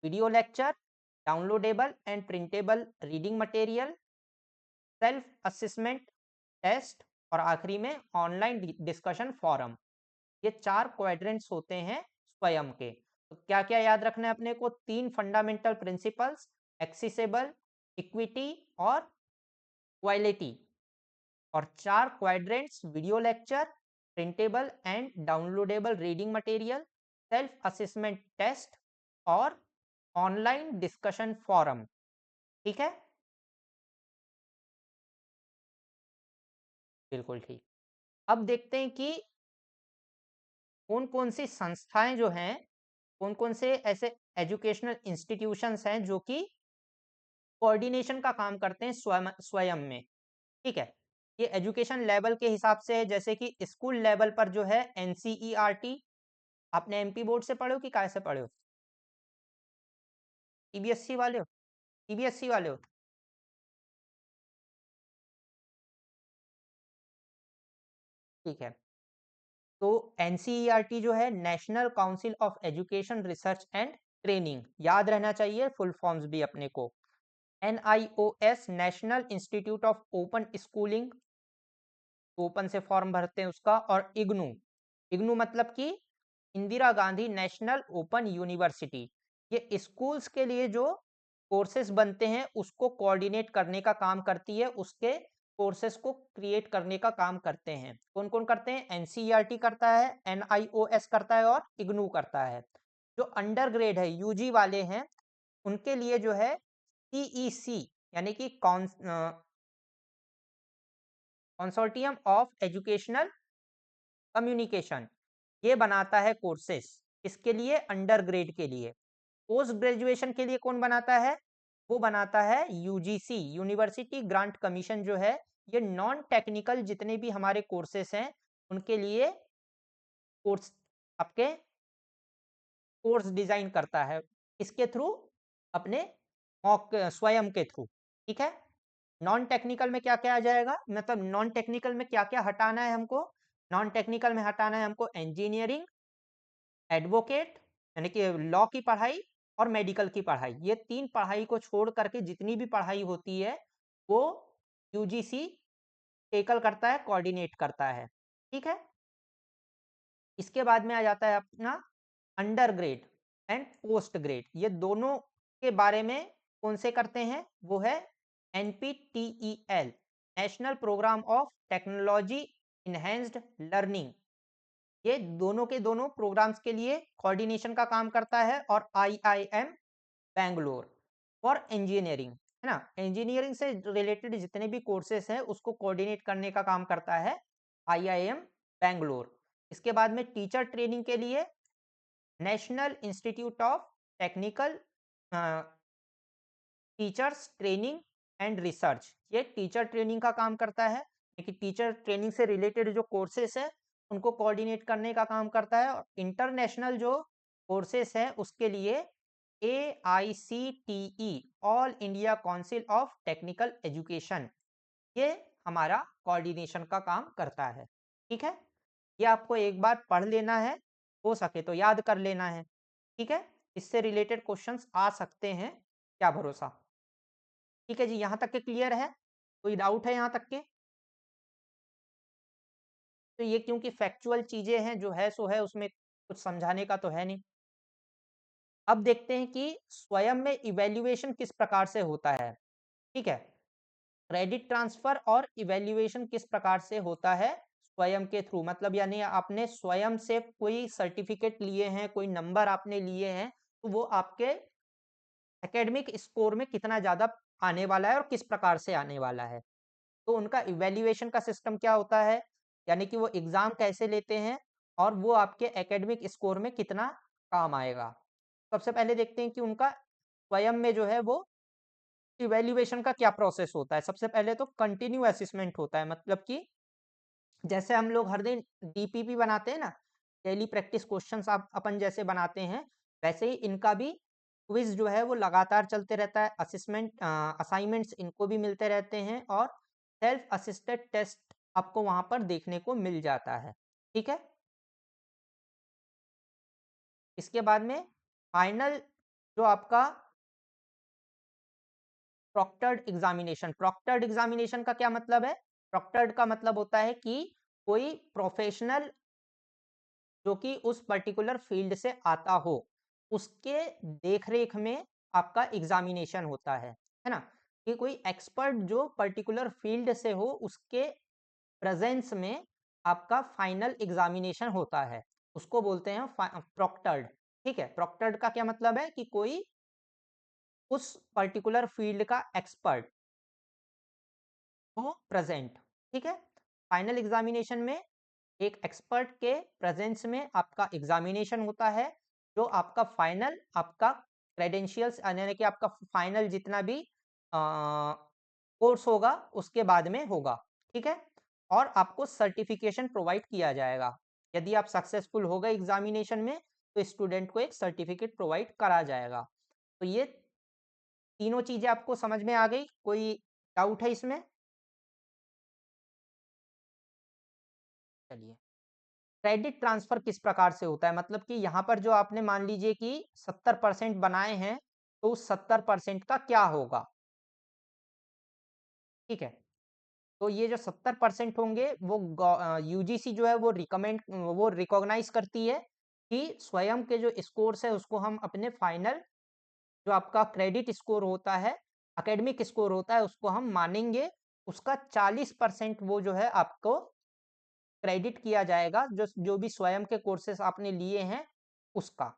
Video lecture, downloadable and printable reading material, self assessment test, और आखिरी में ऑनलाइन डिस्कशन फोरम। ये 4 क्वाड्रेंट्स होते हैं स्वयं के। तो क्या क्या याद रखना है अपने को? 3 फंडामेंटल प्रिंसिपल्स, एक्सेसिबल, इक्विटी और क्वालिटी, और 4 quadrants, video lecture, printable and downloadable reading material, self assessment test और ऑनलाइन डिस्कशन फोरम। ठीक है, बिल्कुल ठीक। अब देखते हैं कि कौन कौन सी संस्थाएं जो हैं, कौन कौन से ऐसे एजुकेशनल इंस्टीट्यूशंस हैं जो कि कोऑर्डिनेशन का काम करते हैं स्वयं स्वयं में। ठीक है, ये एजुकेशन लेवल के हिसाब से है, जैसे कि स्कूल लेवल पर जो है एनसीईआरटी। आपने एमपी बोर्ड से पढ़े हो कि काय से पढ़े हो? सीबीएसई वाले हो? सीबीएसई वाले हो? ठीक है, तो एनसीईआरटी जो है national council of education research and training, याद रहना चाहिए फुल फॉर्म्स भी अपने को। NIOS national institute of open schooling, open से फॉर्म भरते हैं उसका। और इग्नू, इग्नू मतलब कि Indira Gandhi national open university, ये स्कूल्स के लिए जो कोर्सेज बनते हैं उसको कोऑर्डिनेट करने का काम करती है, उसके कोर्सेज को क्रिएट करने का काम करते हैं। कौन कौन करते हैं? एनसीईआरटी करता है, एनआईओएस करता है और इग्नू करता है। जो अंडर ग्रेड है, यूजी वाले हैं, उनके लिए जो है सीईसी यानी कि कंसोर्टियम ऑफ एजुकेशनल कम्युनिकेशन, ये बनाता है कोर्सेस। इसके लिए अंडर ग्रेड के लिए। पोस्ट ग्रेजुएशन के लिए कौन बनाता है? वो बनाता है यूजीसी, यूनिवर्सिटी ग्रांट कमीशन जो है, ये नॉन टेक्निकल जितने भी हमारे कोर्सेस हैं उनके लिए कोर्स आपके कोर्स डिजाइन करता है। इसके थ्रू, अपने मॉक स्वयं के थ्रू। ठीक है, नॉन टेक्निकल में क्या क्या आ जाएगा, मतलब नॉन टेक्निकल में क्या क्या हटाना है हमको? नॉन टेक्निकल में हटाना है हमको इंजीनियरिंग, एडवोकेट यानी कि लॉ की पढ़ाई, और मेडिकल की पढ़ाई। ये 3 पढ़ाई को छोड़ करके जितनी भी पढ़ाई होती है वो यूजीसी टेकल करता है, कोऑर्डिनेट करता है। ठीक है, इसके बाद में आ जाता है अपना under grade and post grade. ये दोनों के बारे में कौन से करते हैं? वो है NPTEL, national programme of technology enhanced learning. ये दोनों के दोनों प्रोग्राम्स के लिए कोऑर्डिनेशन का काम करता है। और आईआईएम बैंगलोर फॉर इंजीनियरिंग, है ना, इंजीनियरिंग से रिलेटेड जितने भी कोर्सेस हैं उसको कोऑर्डिनेट करने का काम करता है आईआईएम बैंगलोर। इसके बाद में टीचर ट्रेनिंग के लिए national institute of technical teachers training and research, ये टीचर ट्रेनिंग का काम करता है। देखिए, टीचर ट्रेनिंग से रिलेटेड जो कोर्सेस है उनको कोऑर्डिनेट करने का काम करता है। और इंटरनेशनल जो कोर्सेस है उसके लिए AICTE, all India council of technical education, ये हमारा कोऑर्डिनेशन का काम करता है। ठीक है, ये आपको एक बार पढ़ लेना है, हो सके तो याद कर लेना है। ठीक है, इससे रिलेटेड क्वेश्चंस आ सकते हैं, क्या भरोसा। ठीक है जी, यहाँ तक के क्लियर है? कोई डाउट है यहाँ तक के? तो ये क्योंकि फैक्चुअल चीजें हैं, जो है सो है, उसमें कुछ समझाने का तो है नहीं। अब देखते हैं कि स्वयं में इवैल्यूएशन किस प्रकार से होता है। ठीक है, क्रेडिट ट्रांसफर और इवैल्यूएशन किस प्रकार से होता है स्वयं के थ्रू, मतलब यानी आपने स्वयं से कोई सर्टिफिकेट लिए हैं, कोई नंबर आपने लिए हैं, तो वो आपके एकेडमिक स्कोर में कितना ज्यादा आने वाला है और किस प्रकार से आने वाला है। तो उनका इवैल्यूएशन का सिस्टम क्या होता है, यानी कि वो एग्जाम कैसे लेते हैं और वो आपके एकेडमिक स्कोर में कितना काम आएगा। सबसे पहले देखते हैं कि उनका स्वयं में जो है वो इवैल्यूएशन का क्या प्रोसेस होता है। सबसे पहले तो कंटिन्यू असेसमेंट होता है, मतलब कि जैसे हम लोग हर दिन डीपीपी बनाते हैं ना, डेली प्रैक्टिस क्वेश्चंस आप अपन जैसे बनाते हैं, वैसे ही इनका भी क्विज जो है वो लगातार चलते रहता है। असेसमेंट असाइनमेंट्स इनको भी मिलते रहते हैं और सेल्फ असिस्टेड टेस्ट आपको वहां पर देखने को मिल जाता है। ठीक है, इसके बाद में फाइनल जो आपका प्रॉक्टर्ड एग्जामिनेशन का क्या मतलब है। प्रॉक्टर्ड का मतलब होता है कि कोई प्रोफेशनल जो कि उस पर्टिकुलर फील्ड से आता हो, उसके देखरेख में आपका एग्जामिनेशन होता है ना। कि कोई एक्सपर्ट जो पर्टिकुलर फील्ड से हो, उसके प्रेजेंस में आपका फाइनल एग्जामिनेशन होता है, उसको बोलते हैं प्रॉक्टर्ड। ठीक है, प्रॉक्टर्ड का क्या मतलब है कि कोई उस पर्टिकुलर फील्ड का एक्सपर्ट हो प्रेजेंट। ठीक है, फाइनल एग्जामिनेशन में एक एक्सपर्ट के प्रेजेंस में आपका एग्जामिनेशन होता है, जो आपका फाइनल आपका क्रेडेंशियल्स यानी कि आपका फाइनल जितना भी कोर्स होगा उसके बाद में होगा। ठीक है, और आपको सर्टिफिकेशन प्रोवाइड किया जाएगा। यदि आप सक्सेसफुल हो गए एग्जामिनेशन में, तो स्टूडेंट को एक सर्टिफिकेट प्रोवाइड करा जाएगा। तो ये तीनों चीजें आपको समझ में आ गई, कोई डाउट है इसमें? चलिए, क्रेडिट ट्रांसफर किस प्रकार से होता है, मतलब कि यहाँ पर जो आपने मान लीजिए कि 70% बनाए हैं, तो उस 70% का क्या होगा। ठीक है, तो ये जो 70% होंगे वो यूजीसी जो है वो रिकॉग्नाइज करती है कि स्वयं के जो स्कोर्स है उसको हम अपने फाइनल जो आपका क्रेडिट स्कोर होता है, एकेडमिक स्कोर होता है, उसको हम मानेंगे। उसका 40% वो जो है आपको क्रेडिट किया जाएगा, जो जो भी स्वयं के कोर्सेस आपने लिए हैं उसका।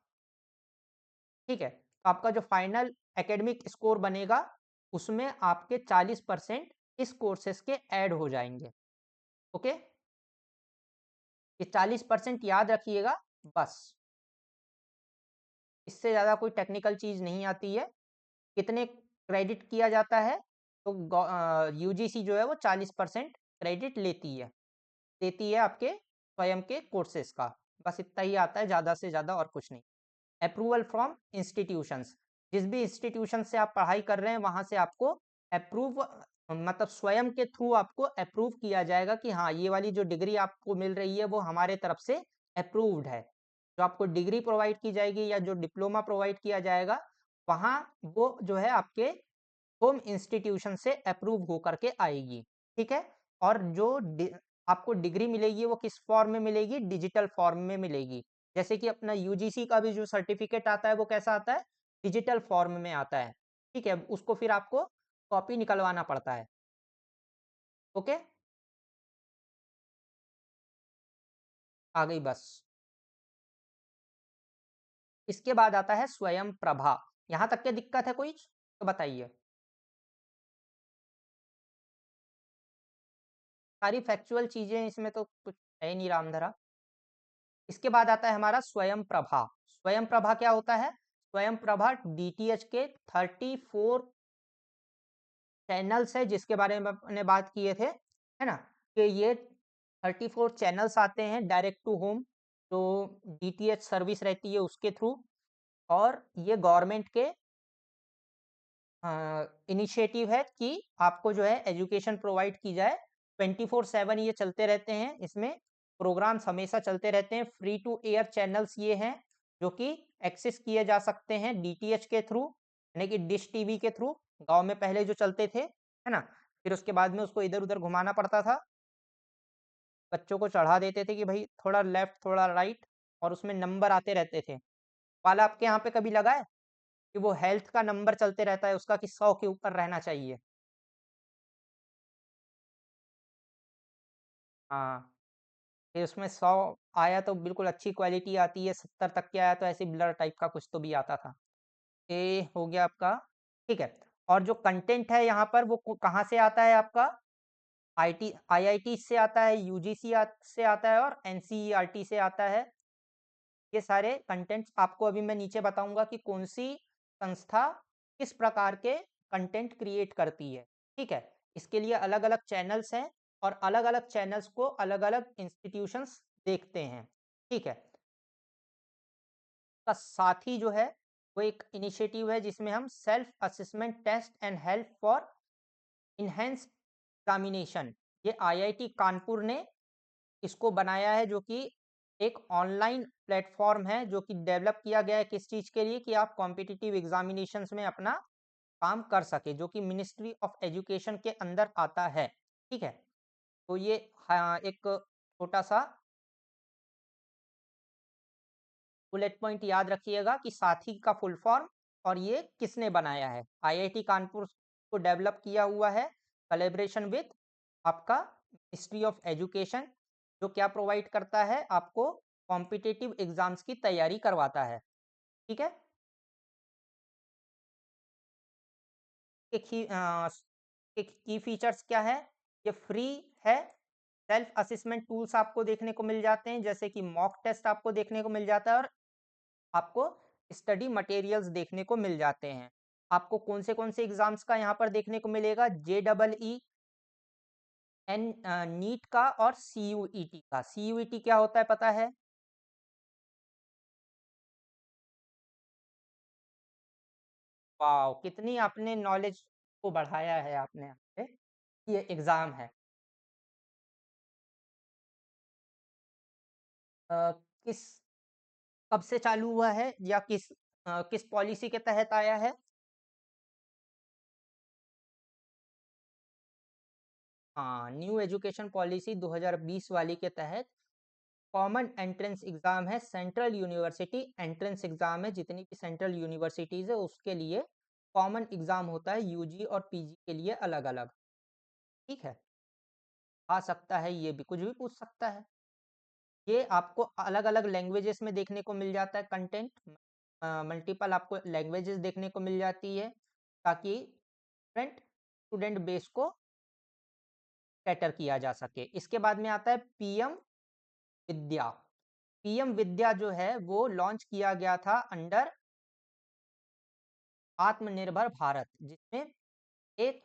ठीक है, तो आपका जो फाइनल एकेडमिक स्कोर बनेगा, उसमें आपके 40% इस कोर्सेस के ऐड हो जाएंगे। ओके, ये 40% याद रखिएगा बस, इससे ज़्यादा कोई टेक्निकल चीज़ नहीं आती है। कितने क्रेडिट किया जाता है, तो यूजीसी जो है वो 40% क्रेडिट देती है आपके स्वयं के कोर्सेज का। बस इतना ही आता है, ज़्यादा से ज़्यादा और कुछ नहीं। अप्रूवल फ्रॉम इंस्टीट्यूशंस, जिस भी इंस्टीट्यूशन से आप पढ़ाई कर रहे हैं वहां से आपको अप्रूव, मतलब स्वयं के थ्रू आपको अप्रूव किया जाएगा कि हाँ, ये वाली जो डिग्री आपको मिल रही है वो हमारे तरफ से अप्रूव्ड है। जो आपको डिग्री प्रोवाइड की जाएगी या जो डिप्लोमा प्रोवाइड किया जाएगा, वहाँ वो जो है आपके होम इंस्टीट्यूशन से अप्रूव होकर के आएगी। ठीक है, और जो आपको डिग्री मिलेगी वो किस फॉर्म में मिलेगी, डिजिटल फॉर्म में मिलेगी। जैसे कि अपना यूजीसी का भी जो सर्टिफिकेट आता है वो कैसा आता है, डिजिटल फॉर्म में आता है। ठीक है, उसको फिर आपको कॉपी निकलवाना पड़ता है। ओके, आ गई बस। इसके बाद आता है स्वयं प्रभा। यहां तक क्या दिक्कत है कोई, तो बताइए। सारी फैक्चुअल चीजें इसमें तो कुछ है ही नहीं रामधरा। इसके बाद आता है हमारा स्वयं प्रभा। स्वयं प्रभा क्या होता है, स्वयं प्रभा डीटीएच के 34 चैनल्स है, जिसके बारे में अपने बात किए थे, है ना। कि ये 34 चैनल्स आते हैं डायरेक्ट टू होम, जो डीटीएच सर्विस रहती है उसके थ्रू। और ये गवर्नमेंट के इनिशिएटिव है कि आपको जो है एजुकेशन प्रोवाइड की जाए। 24/7 ये चलते रहते हैं, इसमें प्रोग्राम्स हमेशा चलते रहते हैं। फ्री टू एयर चैनल्स ये हैं जो कि एक्सेस किए जा सकते हैं डीटीएच के थ्रू, यानी कि डिश टीवी के थ्रू। गांव में पहले जो चलते थे, है ना, फिर उसके बाद में उसको इधर उधर घुमाना पड़ता था। बच्चों को चढ़ा देते थे कि भाई थोड़ा लेफ्ट थोड़ा राइट, और उसमें नंबर आते रहते थे। वाला आपके यहाँ पे कभी लगा है कि वो हेल्थ का नंबर चलते रहता है उसका कि 100 के ऊपर रहना चाहिए? हाँ, फिर उसमें 100 आया तो बिल्कुल अच्छी क्वालिटी आती है, 70 तक के आया तो ऐसे ब्लर टाइप का कुछ तो भी आता था। ये हो गया आपका, ठीक है। और जो कंटेंट है यहाँ पर वो कहाँ से आता है आपका? आईटी आईआईटी से आता है, यूजीसी से आता है और एनसीईआरटी से आता है। ये सारे कंटेंट्स आपको अभी मैं नीचे बताऊंगा कि कौन सी संस्था किस प्रकार के कंटेंट क्रिएट करती है, ठीक है। इसके लिए अलग अलग चैनल्स हैं और अलग अलग चैनल्स को अलग अलग इंस्टीट्यूशंस देखते हैं, ठीक है। का साथ ही जो है वो एक इनिशिएटिव है जिसमें हम self assessment test and help for enhance examination, ये आईआईटी कानपुर ने इसको बनाया है, जो कि एक ऑनलाइन प्लेटफॉर्म है जो कि डेवलप किया गया है किस चीज़ के लिए कि आप कॉम्पिटिटिव एग्जामिनेशंस में अपना काम कर सके, जो कि मिनिस्ट्री ऑफ एजुकेशन के अंदर आता है, ठीक है। तो ये हाँ, एक छोटा सा बुलेट पॉइंट याद रखिएगा कि साथी का फुल फॉर्म और ये किसने बनाया है। आईआईटी कानपुर को डेवलप किया हुआ है कोलैबोरेशन विद आपका मिनिस्ट्री ऑफ एजुकेशन, जो क्या प्रोवाइड करता है आपको कॉम्पिटिटिव एग्जाम्स की तैयारी करवाता है, ठीक है। की फीचर्स क्या है? ये फ्री है। सेल्फ असेसमेंट टूल्स आपको देखने को मिल जाते हैं, जैसे कि मॉक टेस्ट आपको देखने को मिल जाता है और आपको स्टडी मटेरियल्स देखने को मिल जाते हैं। आपको कौन से एग्जाम्स का यहाँ पर देखने को मिलेगा? जे डबल ई एन नीट का और सीयूईटी का। सीयूईटी क्या होता है पता है? वाओ, कितनी आपने नॉलेज को बढ़ाया है आपने यहाँ पे। ये एग्जाम है। किस कब से चालू हुआ है या किस पॉलिसी के तहत आया है? हाँ, न्यू एजुकेशन पॉलिसी 2020 वाली के तहत कॉमन एंट्रेंस एग्जाम है। सेंट्रल यूनिवर्सिटी एंट्रेंस एग्जाम है, जितनी भी सेंट्रल यूनिवर्सिटीज है उसके लिए कॉमन एग्जाम होता है, यूजी और पीजी के लिए अलग अलग, ठीक है। आ सकता है, ये भी कुछ भी पूछ सकता है। ये आपको अलग अलग लैंग्वेजेस में देखने को मिल जाता है कंटेंट, मल्टीपल आपको लैंग्वेजेस देखने को मिल जाती है, ताकि डिफरेंट स्टूडेंट बेस को कैटर किया जा सके। इसके बाद में आता है पीएम विद्या। पीएम विद्या जो है वो लॉन्च किया गया था अंडर आत्मनिर्भर भारत, जिसमें एक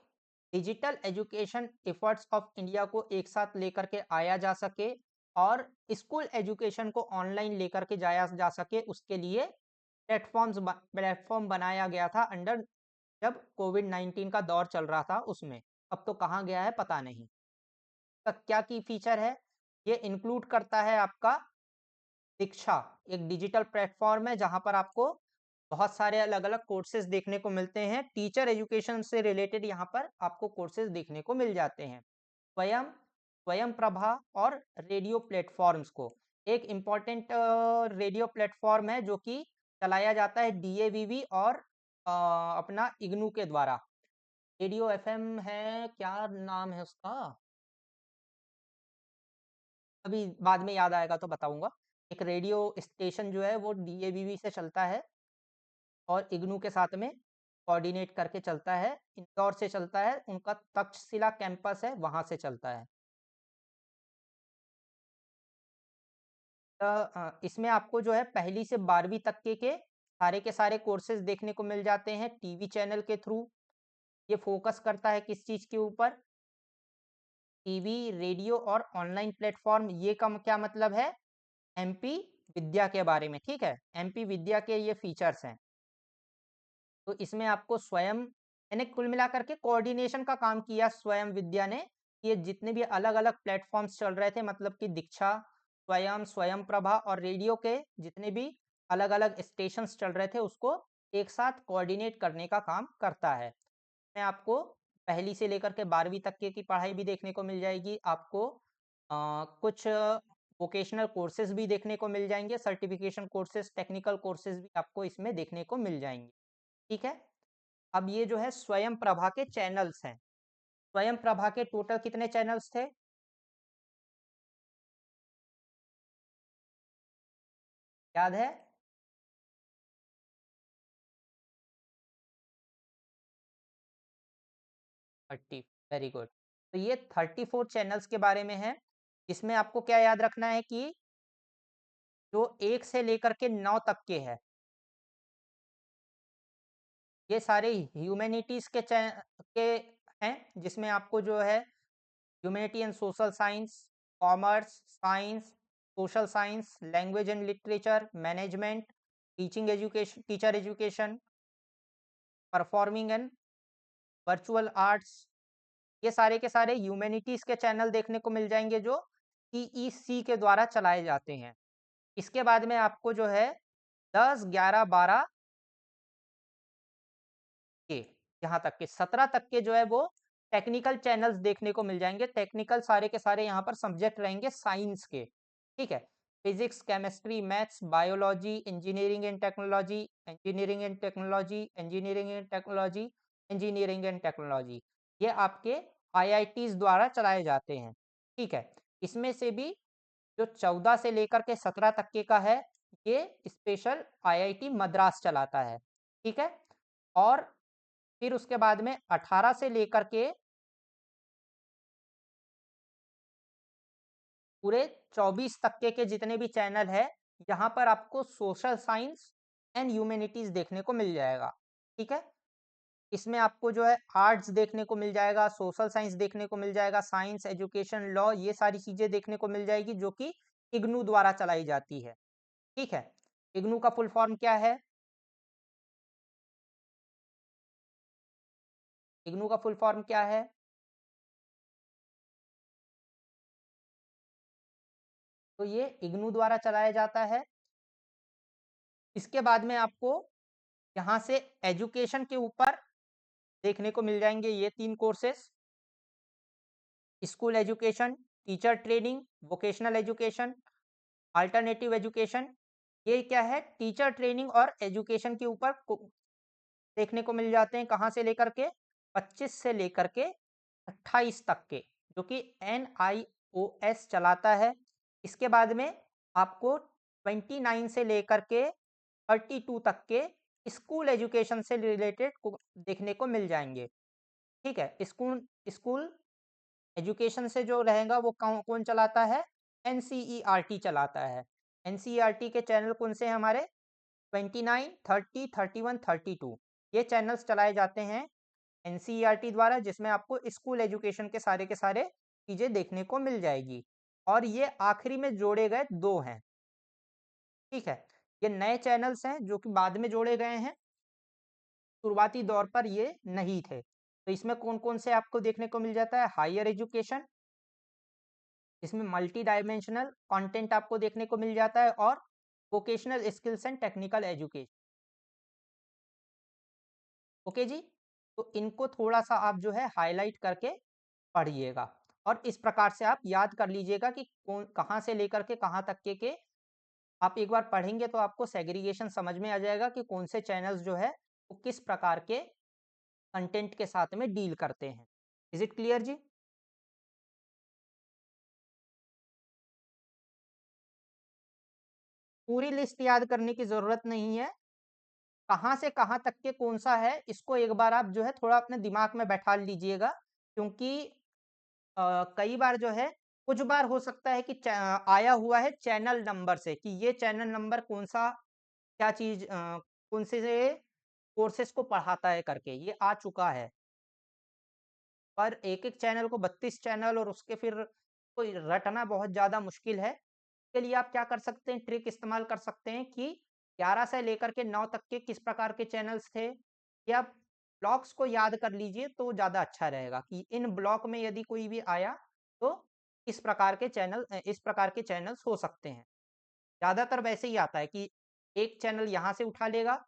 digital education efforts of India को एक साथ लेकर के आया जा सके और स्कूल एजुकेशन को ऑनलाइन लेकर के जाया जा सके, उसके लिए प्लेटफॉर्म बनाया गया था अंडर, जब कोविड-19 का दौर चल रहा था उसमें। अब तो कहाँ गया है पता नहीं। का क्या की फीचर है? ये इंक्लूड करता है आपका दीक्षा, एक डिजिटल प्लेटफॉर्म है जहाँ पर आपको बहुत सारे अलग-अलग कोर्सेज देखने को मिलते हैं। टीचर एजुकेशन से रिलेटेड यहाँ पर आपको कोर्सेज देखने को मिल जाते हैं। स्वयं स्वयं प्रभा और रेडियो प्लेटफॉर्म्स को, एक इम्पॉर्टेंट रेडियो प्लेटफॉर्म है जो कि चलाया जाता है डीएवीवी और अपना इग्नू के द्वारा। रेडियो एफएम है, क्या नाम है उसका? अभी बाद में याद आएगा तो बताऊंगा। एक रेडियो स्टेशन जो है वो डीएवीवी से चलता है और इग्नू के साथ में कोऑर्डिनेट करके चलता है, इंदौर से चलता है, उनका तक्षशिला कैंपस है वहां से चलता है। इसमें आपको जो है पहली से 12वीं तक के सारे कोर्सेज देखने को मिल जाते हैं टीवी चैनल के थ्रू। ये फोकस करता है किस चीज के ऊपर? टीवी, रेडियो और ऑनलाइन प्लेटफॉर्म। ये का क्या मतलब है? एमपी विद्या के बारे में, ठीक है। एमपी विद्या के ये फीचर्स हैं। तो इसमें आपको स्वयं, यानी कुल मिलाकर के कोऑर्डिनेशन का काम किया स्वयं विद्या ने। ये जितने भी अलग अलग प्लेटफॉर्म्स चल रहे थे, मतलब कि दीक्षा, स्वयं, स्वयं प्रभा और रेडियो के जितने भी अलग अलग स्टेशंस चल रहे थे उसको एक साथ कोऑर्डिनेट करने का काम करता है। मैं आपको पहली से लेकर के 12वीं तक की पढ़ाई भी देखने को मिल जाएगी। आपको कुछ वोकेशनल कोर्सेज भी देखने को मिल जाएंगे, सर्टिफिकेशन कोर्सेज, टेक्निकल कोर्सेज भी आपको इसमें देखने को मिल जाएंगे। ठीक है। अब ये जो है स्वयं प्रभा के चैनल्स हैं। स्वयं प्रभा के टोटल कितने चैनल्स थे? याद है? 30। Very good. तो ये 34 चैनल्स के बारे में है। इसमें आपको क्या याद रखना है कि जो 1 से लेकर के 9 तक के है, ये सारे ह्यूमैनिटीज के हैं, जिसमें आपको जो है humanity and social science, commerce, science, social science, language and literature, management, teaching education, teacher education, performing and virtual arts, ये सारे के सारे ह्यूमैनिटीज के चैनल देखने को मिल जाएंगे जो टीईसी के द्वारा चलाए जाते हैं। इसके बाद में आपको जो है 10, 11, 12 के, यहाँ तक के 17 तक के जो है वो टेक्निकल चैनल्स देखने को मिल जाएंगे। टेक्निकल सारे के सारे यहाँ पर सब्जेक्ट रहेंगे साइंस के। ठीक है। Physics, chemistry, maths, biology, engineering and technology, engineering and technology, engineering and technology, engineering and technology, ये आपके आईआईटीज द्वारा चलाए जाते हैं। ठीक है। इसमें से भी जो 14 से लेकर के 17 तक के का है, ये स्पेशल आईआईटी मद्रास चलाता है। ठीक है। और फिर उसके बाद में 18 से लेकर के पूरे 24 तक के जितने भी चैनल है, यहाँ पर आपको सोशल साइंस एंड ह्यूमैनिटीज देखने को मिल जाएगा। ठीक है। इसमें आपको जो है आर्ट्स देखने को मिल जाएगा, सोशल साइंस देखने को मिल जाएगा, साइंस, एजुकेशन, लॉ, ये सारी चीजें देखने को मिल जाएगी जो कि इग्नू द्वारा चलाई जाती है। ठीक है। इग्नू का फुल फॉर्म क्या है? इग्नू का फुल फॉर्म क्या है? तो ये इग्नू द्वारा चलाया जाता है। इसके बाद में आपको यहाँ से एजुकेशन के ऊपर देखने को मिल जाएंगे ये 3 courses: school education, teacher training, vocational education, alternative education. ये क्या है? टीचर ट्रेनिंग और एजुकेशन के ऊपर देखने को मिल जाते हैं। कहाँ से लेकर के? 25 से लेकर के 28 तक के, जो कि NIOS चलाता है। इसके बाद में आपको 29 से लेकर के 32 तक के स्कूल एजुकेशन से रिलेटेड देखने को मिल जाएंगे। ठीक है। स्कूल स्कूल एजुकेशन से जो रहेगा वो कौन चलाता है? NCERT चलाता है। NCERT के चैनल कौन से हैं हमारे? 29, 30, 31, 32, ये चैनल्स चलाए जाते हैं NCERT द्वारा, जिसमें आपको स्कूल एजुकेशन के सारे चीजें देखने को मिल जाएगी। और ये आखिरी में जोड़े गए 2 हैं। ठीक है। ये नए चैनल्स हैं जो कि बाद में जोड़े गए हैं, शुरुआती दौर पर ये नहीं थे। तो इसमें कौन कौन से आपको देखने को मिल जाता है? हायर एजुकेशन, इसमें मल्टी डायमेंशनल कंटेंट आपको देखने को मिल जाता है, और vocational skills and technical education. Okay जी। तो इनको थोड़ा सा आप जो है हाईलाइट करके पढ़िएगा, और इस प्रकार से आप याद कर लीजिएगा कि कौन कहाँ से लेकर के कहाँ तक के आप एक बार पढ़ेंगे तो आपको सेग्रीगेशन समझ में आ जाएगा कि कौन से चैनल्स जो है वो किस प्रकार के कंटेंट के साथ में डील करते हैं। इज इट क्लियर जी? पूरी लिस्ट याद करने की जरूरत नहीं है। कहाँ से कहाँ तक के कौन सा है, इसको एक बार आप जो है थोड़ा अपने दिमाग में बैठा लीजिएगा, क्योंकि कई बार जो है, कुछ बार हो सकता है कि आया हुआ है चैनल नंबर से कि ये चैनल नंबर कौन सा, क्या चीज, कौन से कोर्सेज को पढ़ाता है करके ये आ चुका है। पर एक एक चैनल को 32 चैनल और उसके फिर कोई रटना बहुत ज़्यादा मुश्किल है। इसके लिए आप क्या कर सकते हैं, ट्रिक इस्तेमाल कर सकते हैं कि 11 से लेकर के 9 तक के किस प्रकार के चैनल्स थे, या ब्लॉक्स को याद कर लीजिए तो ज़्यादा अच्छा रहेगा कि इन ब्लॉक में यदि कोई भी आया तो इस प्रकार के चैनल्स हो सकते हैं। ज़्यादातर वैसे ही आता है कि एक चैनल यहाँ से उठा लेगा,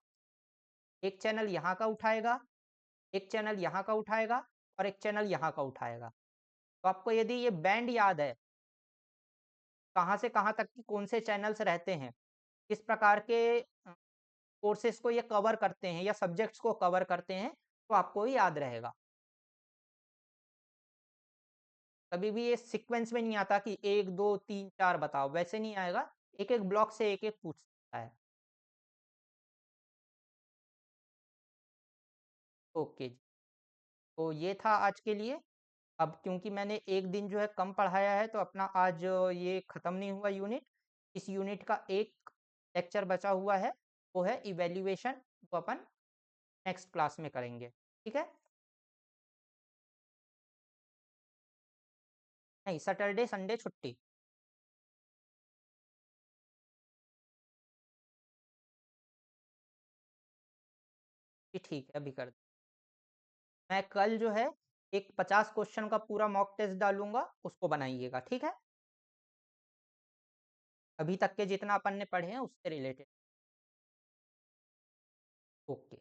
एक चैनल यहाँ का उठाएगा, एक चैनल यहाँ का उठाएगा, और एक चैनल यहाँ का उठाएगा। तो आपको यदि ये बैंड याद है कहाँ से कहाँ तक की कौन से चैनल्स रहते हैं, किस प्रकार के कोर्सेज़ को ये कवर करते हैं या सब्जेक्ट्स को कवर करते हैं, तो आपको ये याद रहेगा। कभी भी ये सीक्वेंस में नहीं आता कि 1, 2, 3, 4 बताओ, वैसे नहीं आएगा। एक-एक ब्लॉक से एक-एक पूछ सकता है। ओके जी, तो ये था आज के लिए। अब क्योंकि मैंने 1 दिन जो है कम पढ़ाया है, तो अपना आज ये खत्म नहीं हुआ यूनिट। इस यूनिट का एक लेक्चर बचा हुआ है, वो है इवैल्यूएशन, वो अपन नेक्स्ट क्लास में करेंगे। ठीक है? नहीं, सैटरडे, संडे छुट्टी। जी, ठीक है, अभी कर मैं कल जो है एक 50 क्वेश्चन का पूरा मॉक टेस्ट डालूँगा, उसको बनाइएगा, ठीक है? अभी तक के जितना अपन ने पढ़े हैं उससे रिलेटेड। ओके।